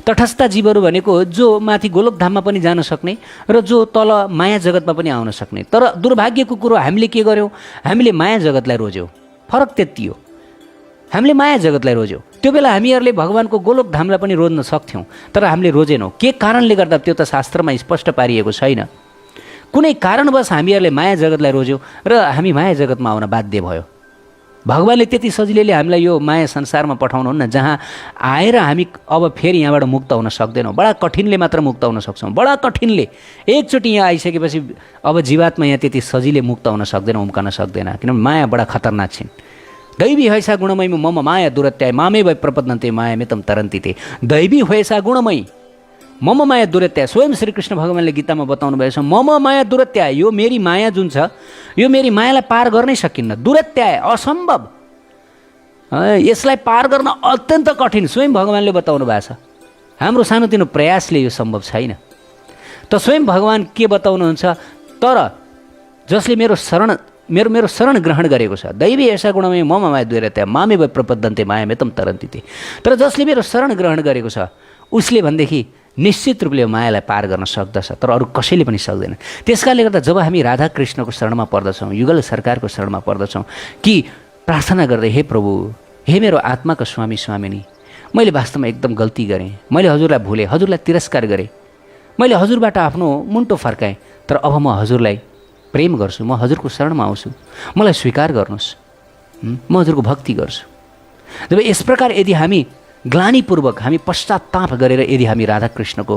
तटस्थ जीवहरू भनेको जो माथि गोलोकधाममा पनि जान सक्ने र जो तल माया जगतमा पनि आउन सक्ने। तर दुर्भाग्यको कुरो हामीले के गर्यौँ? हामीले माया जगतलाई रोज्यौँ। फरक त्यति हो। हामीले माया जगतलाई रोज्यौँ। त्यो बेला हामीहरूले भगवानको गोलोकधामलाई पनि रोज्न सक्थ्यौँ, तर हामीले रोजेनौँ। के कारणले गर्दा त्यो त शास्त्रमा स्पष्ट पारिएको छैन। कुनै कारणवश हामीहरूले माया जगतलाई रोज्यौँ र हामी माया जगतमा आउन बाध्य भयो। भगवानले त्यति सजिलैले हामीलाई यो माया संसारमा पठाउनुहुन्न जहाँ आएर हामी अब फेरि यहाँबाट मुक्त हुन सक्दैनौँ। बडा कठिनले मात्र मुक्त हुन सक्छौँ। बडा कठिनले एकचोटि यहाँ आइसकेपछि अब जीवात्मा यहाँ त्यति सजिलै मुक्त हुन सक्दैन, उम्कन सक्दैन। किनभने माया बडा खतरनाक छिन्। दैवी हैसा गुणमयी मम माया दुरत्याय मामे भए प्रपद्यन्ते माया मितम तरन्ति ते। दैवी हैसा गुणमयी मम माया दुरत्याय। स्वयं श्रीकृष्ण भगवानले गीतामा बताउनु भएको छ, मम माया दुरत्याय। यो मेरी माया जुन छ यो मेरी मायालाई पार गर्नै सकिन्न। दुरत्याय असम्भव, यसलाई पार गर्न अत्यन्त कठिन। स्वयं भगवानले बताउनु भएको छ। हाम्रो सानोतिनो प्रयासले यो सम्भव छैन। त स्वयं भगवान के बताउनुहुन्छ? तर जसले मेरो शरण ग्रहण गरेको छ, दैवी ऐसा गुणमय मम माया दुरत्याय मामे भए प्रपद्यन्ते माया मितम तरन्ति ते। तर जसले मेरो शरण ग्रहण गरेको छ उसले भनेदेखि निश्चित रूपले मायालाई पार गर्न सक्दछ, तर अरू कसैले पनि सक्दैन। त्यसकारणले गर्दा जब हामी राधा कृष्णको शरणमा पर्दछौँ, युगल सरकारको शरणमा पर्दछौँ कि प्रार्थना गर्दै, हे प्रभु, हे मेरो आत्माको स्वामी स्वामिनी, मैले वास्तवमा एकदम गल्ती गरेँ। मैले हजुरलाई भुलेँ, हजुरलाई तिरस्कार गरेँ, मैले हजुरबाट आफ्नो मुन्टो फर्काएँ। तर अब म हजुरलाई प्रेम गर्छु, म हजुरको शरणमा आउँछु, मलाई स्वीकार गर्नुहोस्, म हजुरको भक्ति गर्छु। जब यस प्रकार यदि हामी ग्लानीपूर्वक हामी पश्चाताप गरेर यदि हामी राधाकृष्णको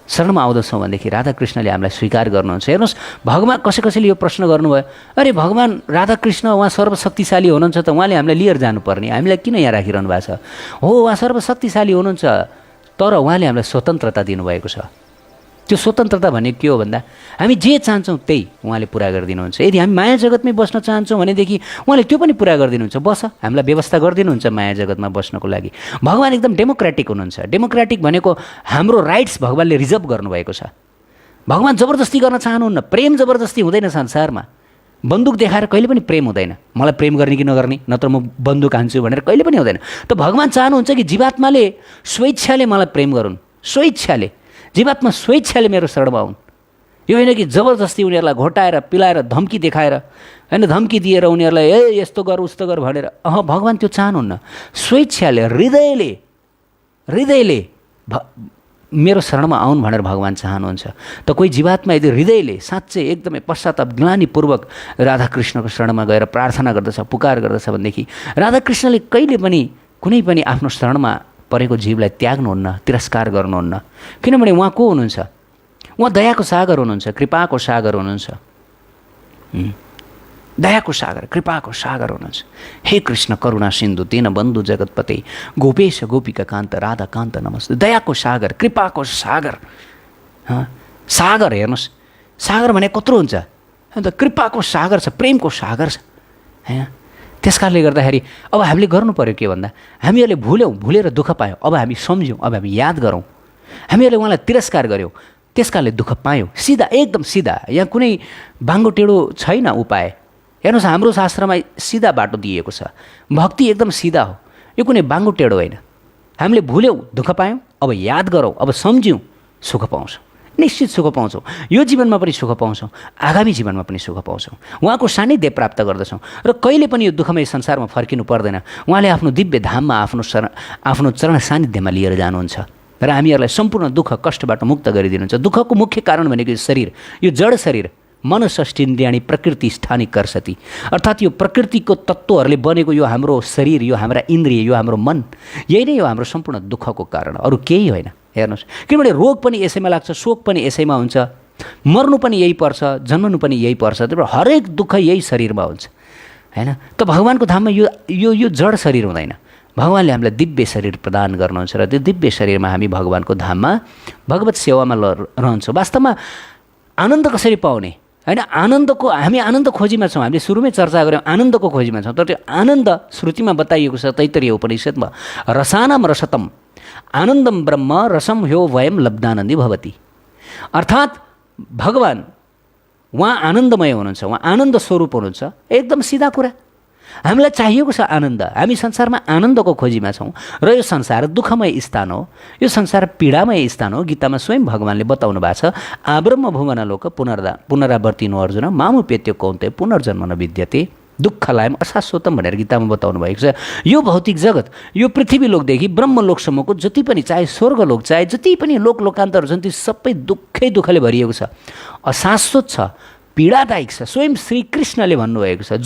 शरणमा आउँदछौँ भनेदेखि राधाकृष्णले हामीलाई स्वीकार गर्नुहुन्छ। हेर्नुहोस्, भगवान कसैले यो प्रश्न गर्नुभयो, अरे भगवान राधाकृष्ण उहाँ सर्वशक्तिशाली हुनुहुन्छ त उहाँले हामीलाई लिएर जानुपर्ने, हामीलाई किन यहाँ राखिरहनु भएको छ? हो, उहाँ सर्वशक्तिशाली हुनुहुन्छ, तर उहाँले हामीलाई स्वतन्त्रता दिनुभएको छ। त्यो स्वतन्त्रता भनेको के हो भन्दा हामी जे चाहन्छौँ त्यही उहाँले पुरा गरिदिनुहुन्छ। यदि हामी माया जगतमै बस्न चाहन्छौँ भनेदेखि उहाँले त्यो पनि पुरा गरिदिनुहुन्छ। बस, हामीलाई व्यवस्था गरिदिनुहुन्छ माया जगतमा बस्नको लागि। भगवान एकदम डेमोक्रेटिक हुनुहुन्छ। डेमोक्रेटिक भनेको हाम्रो राइट्स भगवानले रिजर्भ गर्नुभएको छ। भगवान जबरजस्ती गर्न चाहनुहुन्न। प्रेम जबरजस्ती हुँदैन संसारमा। बन्दुक देखाएर कहिले पनि प्रेम हुँदैन। मलाई प्रेम गर्ने कि नगर्ने, नत्र म बन्दुक हान्छु भनेर कहिले पनि हुँदैन। त भगवान चाहनुहुन्छ कि जीवात्माले स्वेच्छाले मलाई प्रेम गरून्, स्वेच्छाले जीवात्मा स्वेच्छाले मेरो शरणमा आउन्। यो होइन कि जबरजस्ती उनीहरूलाई घोटाएर पिलाएर धम्की देखाएर, होइन, धम्की दिएर उनीहरूलाई यस्तो गर उस्तो गर भनेर। भगवान त्यो चाहनुहुन्न। स्वेच्छाले हृदयले मेरो शरणमा आउन् भनेर भगवान चाहनुहुन्छ। त कोही जीवात्मा यदि हृदयले साँच्चै एकदमै पश्चाताप ग्लानीपूर्वक राधाकृष्णको शरणमा गएर प्रार्थना गर्दछ, पुकार गर्दछ भनेदेखि राधाकृष्णले कहिले पनि कुनै पनि आफ्नो शरणमा परेको जीवलाई त्याग्नुहुन्न, तिरस्कार गर्नुहुन्न। किनभने उहाँ को हुनुहुन्छ? उहाँ दयाको सागर हुनुहुन्छ, कृपाको सागर हुनुहुन्छ। दयाको सागर, कृपाको सागर हुनुहुन्छ। हे कृष्ण करुणा सिन्धु दीनबन्धु जगतपते गोपेश गोपिका कान्त राधा कान्त नमस्ते। दयाको सागर, कृपाको सागर। सागर हेर्नुहोस्, सागर भने कत्रो हुन्छ? अन्त कृपाको सागर छ, प्रेमको सागर छ। होइन, त्यसकारणले गर्दाखेरि अब हामीले गर्नु पर्यो के भन्दा हामीहरूले भुलेर दुःख पायौँ, अब हामी सम्झ्यौँ, अब हामी याद गरौँ। हामीहरूले उहाँलाई तिरस्कार गऱ्यौँ, त्यसकारणले दुःख पायौँ। सिधा, एकदम सिधा, यहाँ कुनै बाङ्गो टेढो छैन उपाय। हेर्नुहोस्, हाम्रो शास्त्रमा सिधा बाटो दिएको छ। भक्ति एकदम सिधा हो, यो कुनै बाङ्गो टेढो होइन। हामीले भुल्यौँ, दुःख पायौँ, अब याद गरौँ, अब सम्झ्यौँ, सुख पाउँछौँ, निश्चित सुख पाउँछौँ। यो जीवनमा पनि सुख पाउँछौँ, आगामी जीवनमा पनि सुख पाउँछौँ। उहाँको सान्निध्य प्राप्त गर्दछौँ र कहिले पनि यो दुःखमय संसारमा फर्किनु पर्दैन। उहाँले आफ्नो दिव्य धाममा आफ्नो चरण सान्निध्यमा लिएर जानुहुन्छ र हामीहरूलाई सम्पूर्ण दुःख कष्टबाट मुक्त गरिदिनुहुन्छ। दुःखको मुख्य कारण भनेको यो शरीर, यो जड शरीर, मनषष्ठीन्द्रियाणी प्रकृति स्थानी कर्सति, अर्थात् यो प्रकृतिको तत्त्वहरूले बनेको यो हाम्रो शरीर, यो हाम्रा इन्द्रिय, यो हाम्रो मन, यही नै हो हाम्रो सम्पूर्ण दुःखको कारण, अरू केही होइन। हेर्नुहोस्, किनभने रोग पनि यसैमा लाग्छ, शोक पनि यसैमा हुन्छ, मर्नु पनि यही पर्छ, जन्मनु पनि यही पर्छ। त्यही भएर हरेक दुःख यही शरीरमा हुन्छ। होइन, त भगवानको धाममा यो जड शरीर हुँदैन। भगवानले हामीलाई दिव्य शरीर प्रदान गर्नुहुन्छ र त्यो दिव्य शरीरमा हामी भगवानको धाममा भगवत सेवामा रहन्छौँ। वास्तवमा आनन्द कसरी पाउने होइन? हामी आनन्द खोजीमा छौँ। हामीले सुरुमै चर्चा गऱ्यौँ आनन्दको खोजीमा छौँ। तर त्यो आनन्द श्रुतिमा बताइएको छ तैत्तरीय उपनिषदमा, रसानाम रसतम आनन्दम ब्रह्म रसम ह्यो वयम लब्धानन्दी भवति। अर्थात् भगवान उहाँ आनन्दमय हुनुहुन्छ, उहाँ आनन्द स्वरूप हुनुहुन्छ। एकदम सिधा कुरा। हामीलाई चाहिएको छ आनन्द। हामी संसारमा आनन्दको खोजीमा छौँ र यो संसार दुःखमय स्थान हो, यो संसार पीडामय स्थान हो। गीतामा स्वयं भगवानले बताउनु भएको छ, आब्रह्म भुवन लोक पुनरावर्तिनो अर्जुन मामुपेत्य कौन्ते पुनर्जन्म न विद्यते दुःखलायम अशाश्वतम भनेर गीतामा बताउनु भएको छ। यो भौतिक जगत, यो पृथ्वी लोकदेखि ब्रह्मलोकसम्मको जति पनि, चाहे स्वर्गलोक चाहे जति पनि लोकान्तरहरू छन्, ती सबै दुःखले भरिएको छ, अशाश्वत छ, पीडादायक छ। स्वयं श्रीकृष्णले भन्नुभएको छ,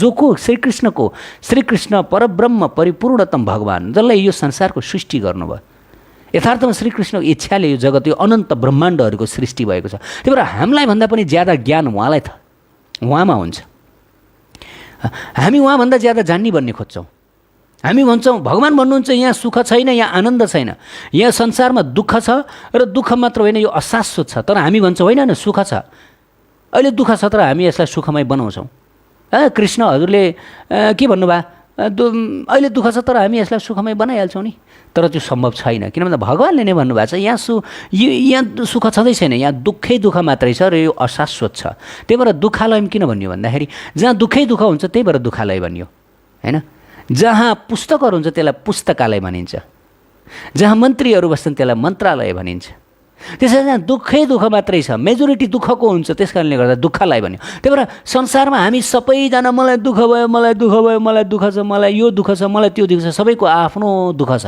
श्रीकृष्ण परब्रह्म परिपूर्णतम भगवान, जसलाई यो संसारको सृष्टि गर्नुभयो। यथार्थमा श्रीकृष्णको इच्छाले यो जगत, यो अनन्त ब्रह्माण्डहरूको सृष्टि भएको छ। त्यही भएर हामीलाई भन्दा पनि ज्यादा ज्ञान उहाँमा हुन्छ। हामी उहाँभन्दा ज्यादा जान्ने भन्ने खोज्छौँ। हामी भन्छौँ भगवान भन्नुहुन्छ यहाँ सुख छैन, यहाँ आनन्द छैन, यहाँ संसारमा दुःख छ र दुःख मात्र होइन यो अशाश्वत छ। तर हामी भन्छौँ होइन न, सुख छ, अहिले दुःख छ तर हामी यसलाई सुखमय बनाउँछौँ। कृष्ण हजुरले के भन्नुभयो, अहिले दुःख छ तर हामी यसलाई सुखमय बनाइहाल्छौँ नि। तर त्यो सम्भव छैन, किन भन्दा भगवानले नै भन्नुभएको छ यहाँ सुख छँदै छैन, यहाँ दुःखै दुःख मात्रै छ र यो अशाश्वत छ। त्यही भएर दुःखालय किन भन्यो भन्दाखेरि जहाँ दुःखै दुःख हुन्छ त्यही भएर दुःखालय भन्यो होइन। जहाँ पुस्तकहरू हुन्छ त्यसलाई पुस्तकालय भनिन्छ, जहाँ मन्त्रीहरू बस्छन् त्यसलाई मन्त्रालय भनिन्छ। त्यसैले जहाँ दुःखै दुःख मात्रै छ, मेजोरिटी दुःखको हुन्छ, त्यस कारणले गर्दा दुःखलाई भन्यो। त्यही भएर संसारमा हामी सबैजना मलाई दुःख भयो, मलाई दुःख भयो, मलाई दुःख छ, मलाई यो दुःख छ, मलाई त्यो दुःख छ, सबैको आफ्नो दुःख छ,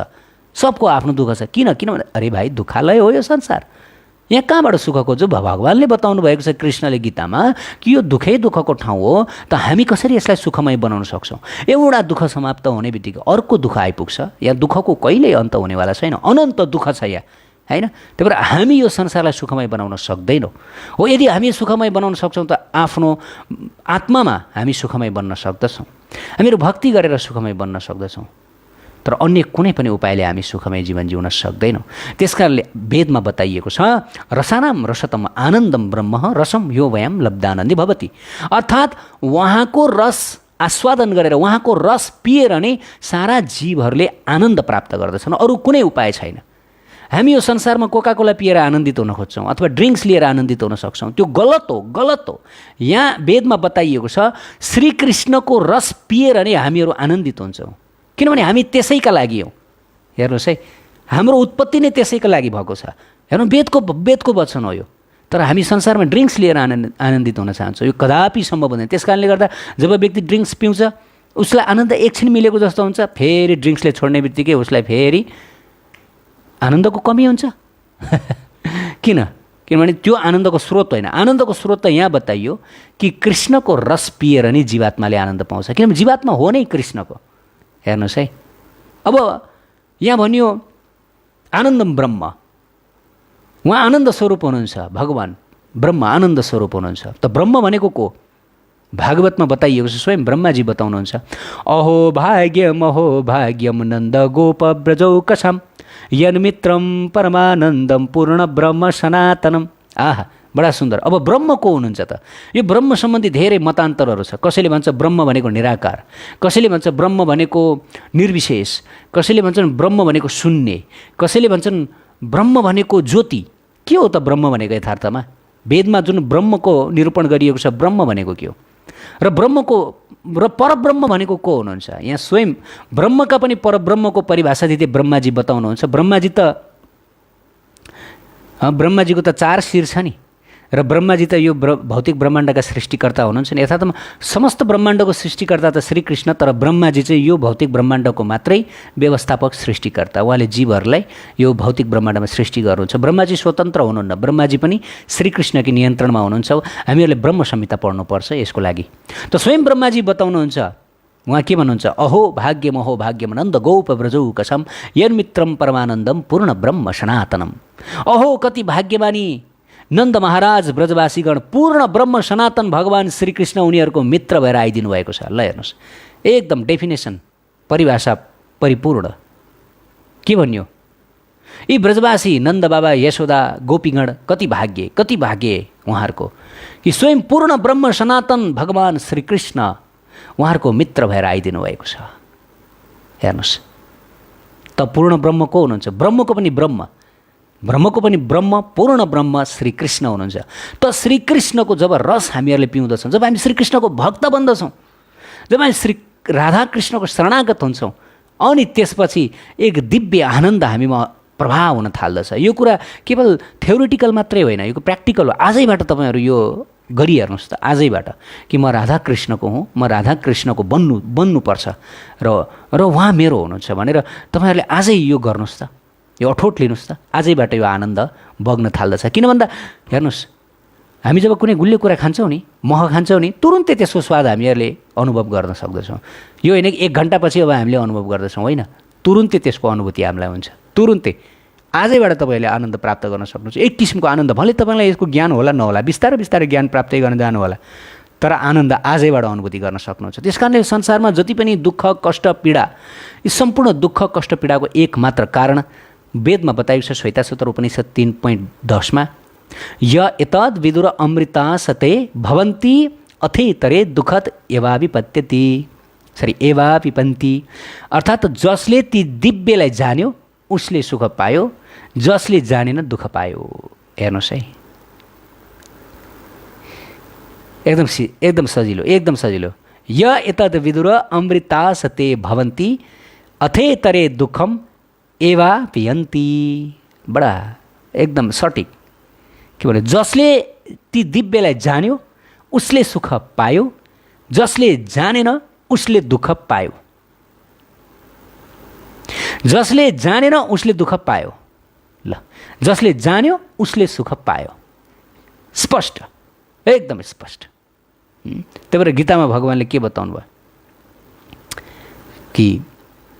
सबको आफ्नो दुःख छ। किनभने अरे भाइ दुःखालय हो यो संसार, यहाँ कहाँबाट सुख खोज्यो? भगवानले बताउनु भएको छ कृष्णले गीतामा कि यो दुःखै दुःखको ठाउँ हो, त हामी कसरी यसलाई सुखमय बनाउन सक्छौँ? एउटा दुःख समाप्त हुने बित्तिकै अर्को दुःख आइपुग्छ। यहाँ दुःखको कहिल्यै अन्त हुनेवाला छैन, अनन्त दुःख छ यहाँ होइन। त्यही भएर हामी यो संसारलाई सुखमय बनाउन सक्दैनौँ। हो, यदि हामी सुखमय बनाउन सक्छौँ त आफ्नो आत्मामा हामी सुखमय बन्न सक्दछौँ, हामीहरू भक्ति गरेर सुखमय बन्न सक्दछौँ। तर अन्य कुनै पनि उपायले हामी सुखमय जीवन जिउन सक्दैनौँ। त्यसकारणले वेदमा बताइएको छ, रसानाम रसतम आनन्दम ब्रह्म रसम यो वयम लब्धानन्दी भवति। अर्थात् उहाँको रस आस्वादन गरेर, उहाँको रस पिएर नै सारा जीवहरूले आनन्द प्राप्त गर्दछन्, अरू कुनै उपाय छैन। हामी यो संसारमा कोकाकोला पिएर आनन्दित हुन खोज्छौँ अथवा ड्रिङ्क्स लिएर आनन्दित हुन सक्छौँ, त्यो गलत हो। यहाँ वेदमा बताइएको छ श्रीकृष्णको रस पिएर नै हामीहरू आनन्दित हुन्छौँ, किनभने हामी त्यसैका लागि हौँ। हेर्नुहोस् है, हाम्रो उत्पत्ति नै त्यसैका लागि भएको छ। हेर्नु, वेदको वचन हो यो। तर हामी संसारमा ड्रिङ्क्स लिएर आनन्दित हुन चाहन्छौँ, यो कदापि सम्भव हुँदैन। त्यस कारणले गर्दा जब व्यक्ति ड्रिङ्क्स पिउँछ उसलाई आनन्द एकछिन मिलेको जस्तो हुन्छ, फेरि ड्रिङ्क्सले छोड्ने बित्तिकै उसलाई फेरि आनन्दको कमी हुन्छ। किनभने त्यो आनन्दको स्रोत होइन। आनन्दको स्रोत त यहाँ बताइयो कि कृष्णको रस पिएर नै जीवात्माले आनन्द पाउँछ, किनभने जीवात्मा हो नै कृष्णको। हेर्नुहोस् है, अब यहाँ भनियो आनन्दम ब्रह्म, उहाँ आनन्द स्वरूप हुनुहुन्छ। भगवान ब्रह्म आनन्द स्वरूप हुनुहुन्छ। त ब्रह्म भनेको को? भागवतमा बताइएको छ, स्वयं ब्रह्माजी बताउनुहुन्छ, अहो भाग्यम नन्द गोप ब्रजौ कछाम यन्मित्रम परमानन्दम पूर्ण ब्रह्म सनातनम। आहा, बडा सुन्दर। अब ब्रह्म को हुनुहुन्छ त? यो ब्रह्म सम्बन्धी धेरै मतान्तरहरू छ। कसैले भन्छ ब्रह्म भनेको निराकार, कसैले भन्छ ब्रह्म भनेको निर्विशेष, कसैले भन्छन् ब्रह्म भनेको शून्य, कसैले भन्छन् ब्रह्म भनेको ज्योति। के हो त ब्रह्म भनेको यथार्थमा? वेदमा जुन ब्रह्मको निरूपण गरिएको छ, ब्रह्म भनेको के हो र परब्रह्म भनेको को हुनुहुन्छ? यहाँ स्वयं ब्रह्मका पनि परब्रह्मको परिभाषा दिँदै ब्रह्माजी बताउनुहुन्छ। ब्रह्माजीको त 4 शिर छ नि, र ब्रह्माजी त यो भौतिक ब्रह्माण्डका सृष्टिकर्ता हुनुहुन्छ नि। यथार्थमा समस्त ब्रह्माण्डको सृष्टिकर्ता त श्रीकृष्ण, तर ब्रह्माजी चाहिँ यो भौतिक ब्रह्माण्डको मात्रै व्यवस्थापक सृष्टिकर्ता। उहाँले जीवहरूलाई यो भौतिक ब्रह्माण्डमा सृष्टि गर्नुहुन्छ। ब्रह्माजी स्वतन्त्र हुनुहुन्न, ब्रह्माजी पनि श्रीकृष्णकै नियन्त्रणमा हुनुहुन्छ। हामीहरूले ब्रह्म संहिता पढ्नुपर्छ यसको लागि। त स्वयं ब्रह्माजी बताउनुहुन्छ, उहाँ के भन्नुहुन्छ? अहो भाग्यम नन्द गोप ब्रजौ कसम यन्मित्रम परमानन्दम पूर्ण ब्रह्म सनातनम। अहो कति भाग्यमानी नन्द महाराज ब्रजवासीगण, पूर्ण ब्रह्म सनातन भगवान श्रीकृष्ण उनीहरूको मित्र भएर आइदिनु भएको छ। ल हेर्नुहोस्, एकदम डेफिनेसन, परिभाषा परिपूर्ण के भन्यो? यी ब्रजवासी नन्द बाबा यशोदा गोपीगण कति भाग्य उहाँहरूको कि स्वयं पूर्ण ब्रह्म सनातन भगवान श्रीकृष्ण उहाँहरूको मित्र भएर आइदिनु भएको छ। हेर्नुहोस् त, पूर्ण ब्रह्म को हुनुहुन्छ? ब्रह्मको पनि ब्रह्म पूर्ण ब्रह्म श्रीकृष्ण हुनुहुन्छ। त श्रीकृष्णको जब रस हामीहरूले पिउँदछौँ, जब हामी श्रीकृष्णको भक्त बन्दछौँ, जब हामी श्री राधाकृष्णको शरणागत हुन्छौँ, अनि त्यसपछि एक दिव्य आनन्द हामीमा प्रभाव हुन थाल्दछ। यो कुरा केवल थ्योरिटिकल मात्रै होइन, यो प्र्याक्टिकल हो। आजैबाट तपाईँहरू यो गरिहेर्नुहोस् त, आजैबाट कि म राधाकृष्णको हुँ, म राधाकृष्णको बन्नुपर्छ र उहाँ मेरो हुनुहुन्छ भनेर तपाईँहरूले आजै यो गर्नुहोस् त, यो अठोट लिनुहोस् त। आजैबाट यो आनन्द बग्न थाल्दछ। किन भन्दा हेर्नुहोस्, हामी जब कुनै गुलियो कुरा खान्छौँ नि, मह खान्छौँ नि, तुरुन्तै त्यसको स्वाद हामीहरूले अनुभव गर्न सक्दछौँ। यो होइन कि 1 घन्टापछि अब हामीले अनुभव गर्दछौँ, होइन, तुरुन्तै त्यसको अनुभूति हामीलाई हुन्छ। तुरुन्तै आजैबाट तपाईँहरूले आनन्द प्राप्त गर्न सक्नुहुन्छ। एक किसिमको आनन्द, भले तपाईँलाई यसको ज्ञान होला नहोला, बिस्तारै बिस्तारै ज्ञान प्राप्तै गर्न जानु होला, तर आनन्द आजैबाट अनुभूति गर्न सक्नुहुन्छ। त्यस कारणले संसारमा जति पनि दुःख कष्ट पीडा, यी सम्पूर्ण दुःख कष्ट पीडाको एक मात्र कारण वेदमा बताइएको छ। श्वेताश्वतर उपनिषद 3.10मा य एतद् विदुर अमृता सते भवन्ति अथेतरे दुःखद एवाविपत्यति, एवाविपन्ति, अर्थात् जसले ती दिव्यलाई जान्यो उसले सुख पायो, जसले जानेन दुःख पायो। हेर्नुहोस् है, एकदम सजिलो। य एतद् विदुर अमृता सते भवन्ति अथेतरे दुःखम एवावियन्ति। बडा एकदम सटिक के भन्यो? जसले ती दिव्यलाई जान्यो उसले सुख पायो, जसले जानेन उसले दुःख पायो। जसले जानेन उसले दुःख पायो। ल, जसले जान्यो उसले सुख पायो। स्पष्ट, एकदम स्पष्ट। त्यही भएर गीतामा भगवान्ले के बताउनु भयो कि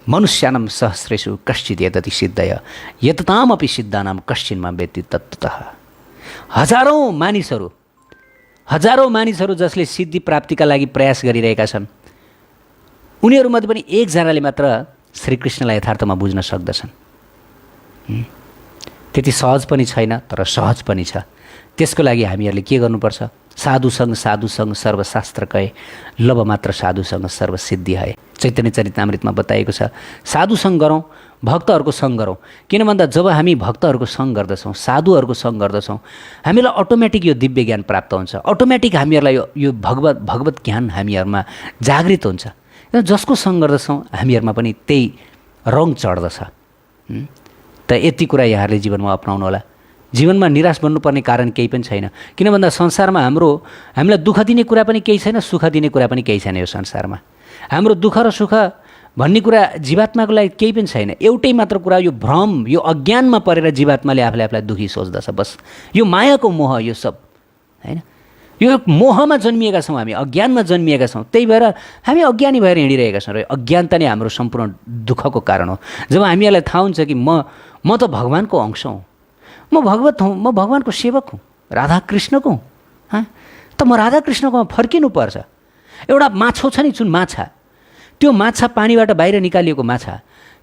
मनुष्यानां सहस्रेषु कश्चित् यतति सिद्धय यततामपि सिद्धानां कश्चिन्मा वेत्ति तत्त्वतः। हजारौँ मानिसहरू जसले सिद्धि प्राप्तिका लागि प्रयास गरिरहेका छन्, उनीहरूमध्ये पनि एकजनाले मात्र श्रीकृष्णलाई यथार्थमा बुझ्न सक्दछन्। त्यति सहज पनि छैन, तर सहज पनि छ। त्यसको लागि हामीहरूले के गर्नुपर्छ? साधुसँग सर्वशास्त्र कहे, लव मात्र साधुसँग सर्वसिद्धि है। चैतन्य चरितामृतमा बताइएको छ, साधुसँग गरौँ, भक्तहरूको सङ्ग गरौँ। किन भन्दा जब हामी भक्तहरूको सङ्ग गर्दछौँ, साधुहरूको सङ्ग गर्दछौँ, हामीलाई अटोमेटिक यो दिव्य ज्ञान प्राप्त हुन्छ। अटोमेटिक हामीहरूलाई यो भगवत ज्ञान हामीहरूमा जागृत हुन्छ। जसको सङ्ग गर्दछौँ हामीहरूमा पनि त्यही रङ चढ्दछ। त यति कुरा यहाँहरूले जीवनमा अपनाउनु होला। जीवनमा निराश बन्नुपर्ने कारण केही पनि छैन। किन भन्दा संसारमा हामीलाई दुःख दिने कुरा पनि केही छैन, सुख दिने कुरा पनि केही छैन। यो संसारमा हाम्रो दुःख र सुख भन्ने कुरा जीवात्माको लागि केही पनि छैन। एउटै मात्र कुरा, यो भ्रम, यो अज्ञानमा परेर जीवात्माले आफूलाई दुःखी सोच्दछ। बस यो मायाको मोह, यो सब होइन। यो मोहमा जन्मिएका छौँ हामी, अज्ञानमा जन्मिएका छौँ। त्यही भएर हामी अज्ञानी भएर हिँडिरहेका छौँ र अज्ञानता नै हाम्रो सम्पूर्ण दुःखको कारण हो। जब हामीहरूलाई थाहा हुन्छ कि म त भगवान्को अंश हुँ, म भगवत हुँ, म भगवान्को सेवक हुँ, राधाकृष्णको हुँ, त म राधाकृष्णकोमा फर्किनुपर्छ। एउटा माछो छ नि, जुन माछा, त्यो माछा पानीबाट बाहिर निकालिएको माछा,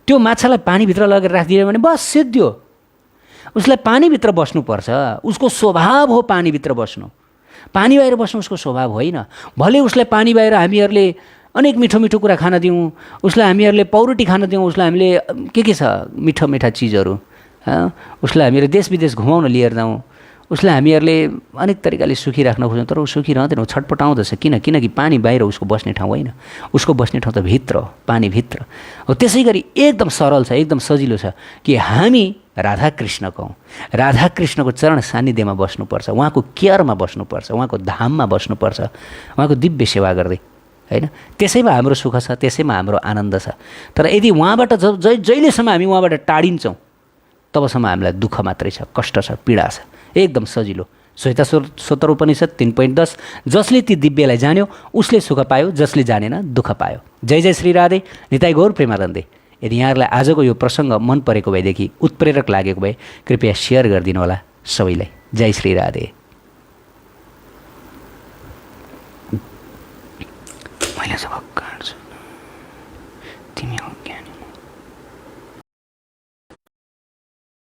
त्यो माछालाई पानीभित्र लगेर राखिदियो भने बस सिद्धियो। उसलाई पानीभित्र बस्नुपर्छ। उसको स्वभाव हो पानीभित्र बस्नु। पानी बाहिर बस्नु उसको स्वभाव होइन। भले उसलाई पानी बाहिर हामीहरूले अनेक मिठो मिठो कुरा खान दिउँ, उसलाई हामीहरूले पौरोटी खान दिउँ, उसलाई हामीले के छ मिठो मिठा चिजहरू, उसलाई हामीहरू देश विदेश घुमाउन लिएर जाउँ, उसलाई हामीहरूले अनेक तरिकाले सुखी राख्न खोज्छौँ, तर ऊ सुखी रहँदैन, ऊ छटपटाउँदछ। किनकि पानी बाहिर उसको बस्ने ठाउँ होइन, उसको बस्ने ठाउँ त भित्र हो, पानीभित्र हो। त्यसै गरी एकदम सरल छ, एकदम सजिलो छ कि हामी राधाकृष्णको हौँ। राधाकृष्णको चरण सान्निध्यमा बस्नुपर्छ, उहाँको केयरमा बस्नुपर्छ, उहाँको धाममा बस्नुपर्छ, उहाँको दिव्य सेवा गर्दै, होइन। त्यसैमा हाम्रो सुख छ, त्यसैमा हाम्रो आनन्द छ। तर यदि उहाँबाट जहिलेसम्म हामी उहाँबाट टाढिन्छौँ, तबसम्म हामीलाई दुःख मात्रै छ, कष्ट छ, पीडा छ। एकदम सजिलो। श्वेताश्वतर उपनिषद 3.10 जसले ती दिव्यलाई जान्यो उसले सुख पायो, जसले जानेन दुःख पायो। जय जय श्री राधे, निताई गौर प्रेमानन्दे। यदि यहाँहरूलाई आजको यो प्रसङ्ग मन परेको भएदेखि, उत्प्रेरक लागेको भए कृपया सेयर गरिदिनु होला सबैलाई। जय श्री राधे। मैले सबक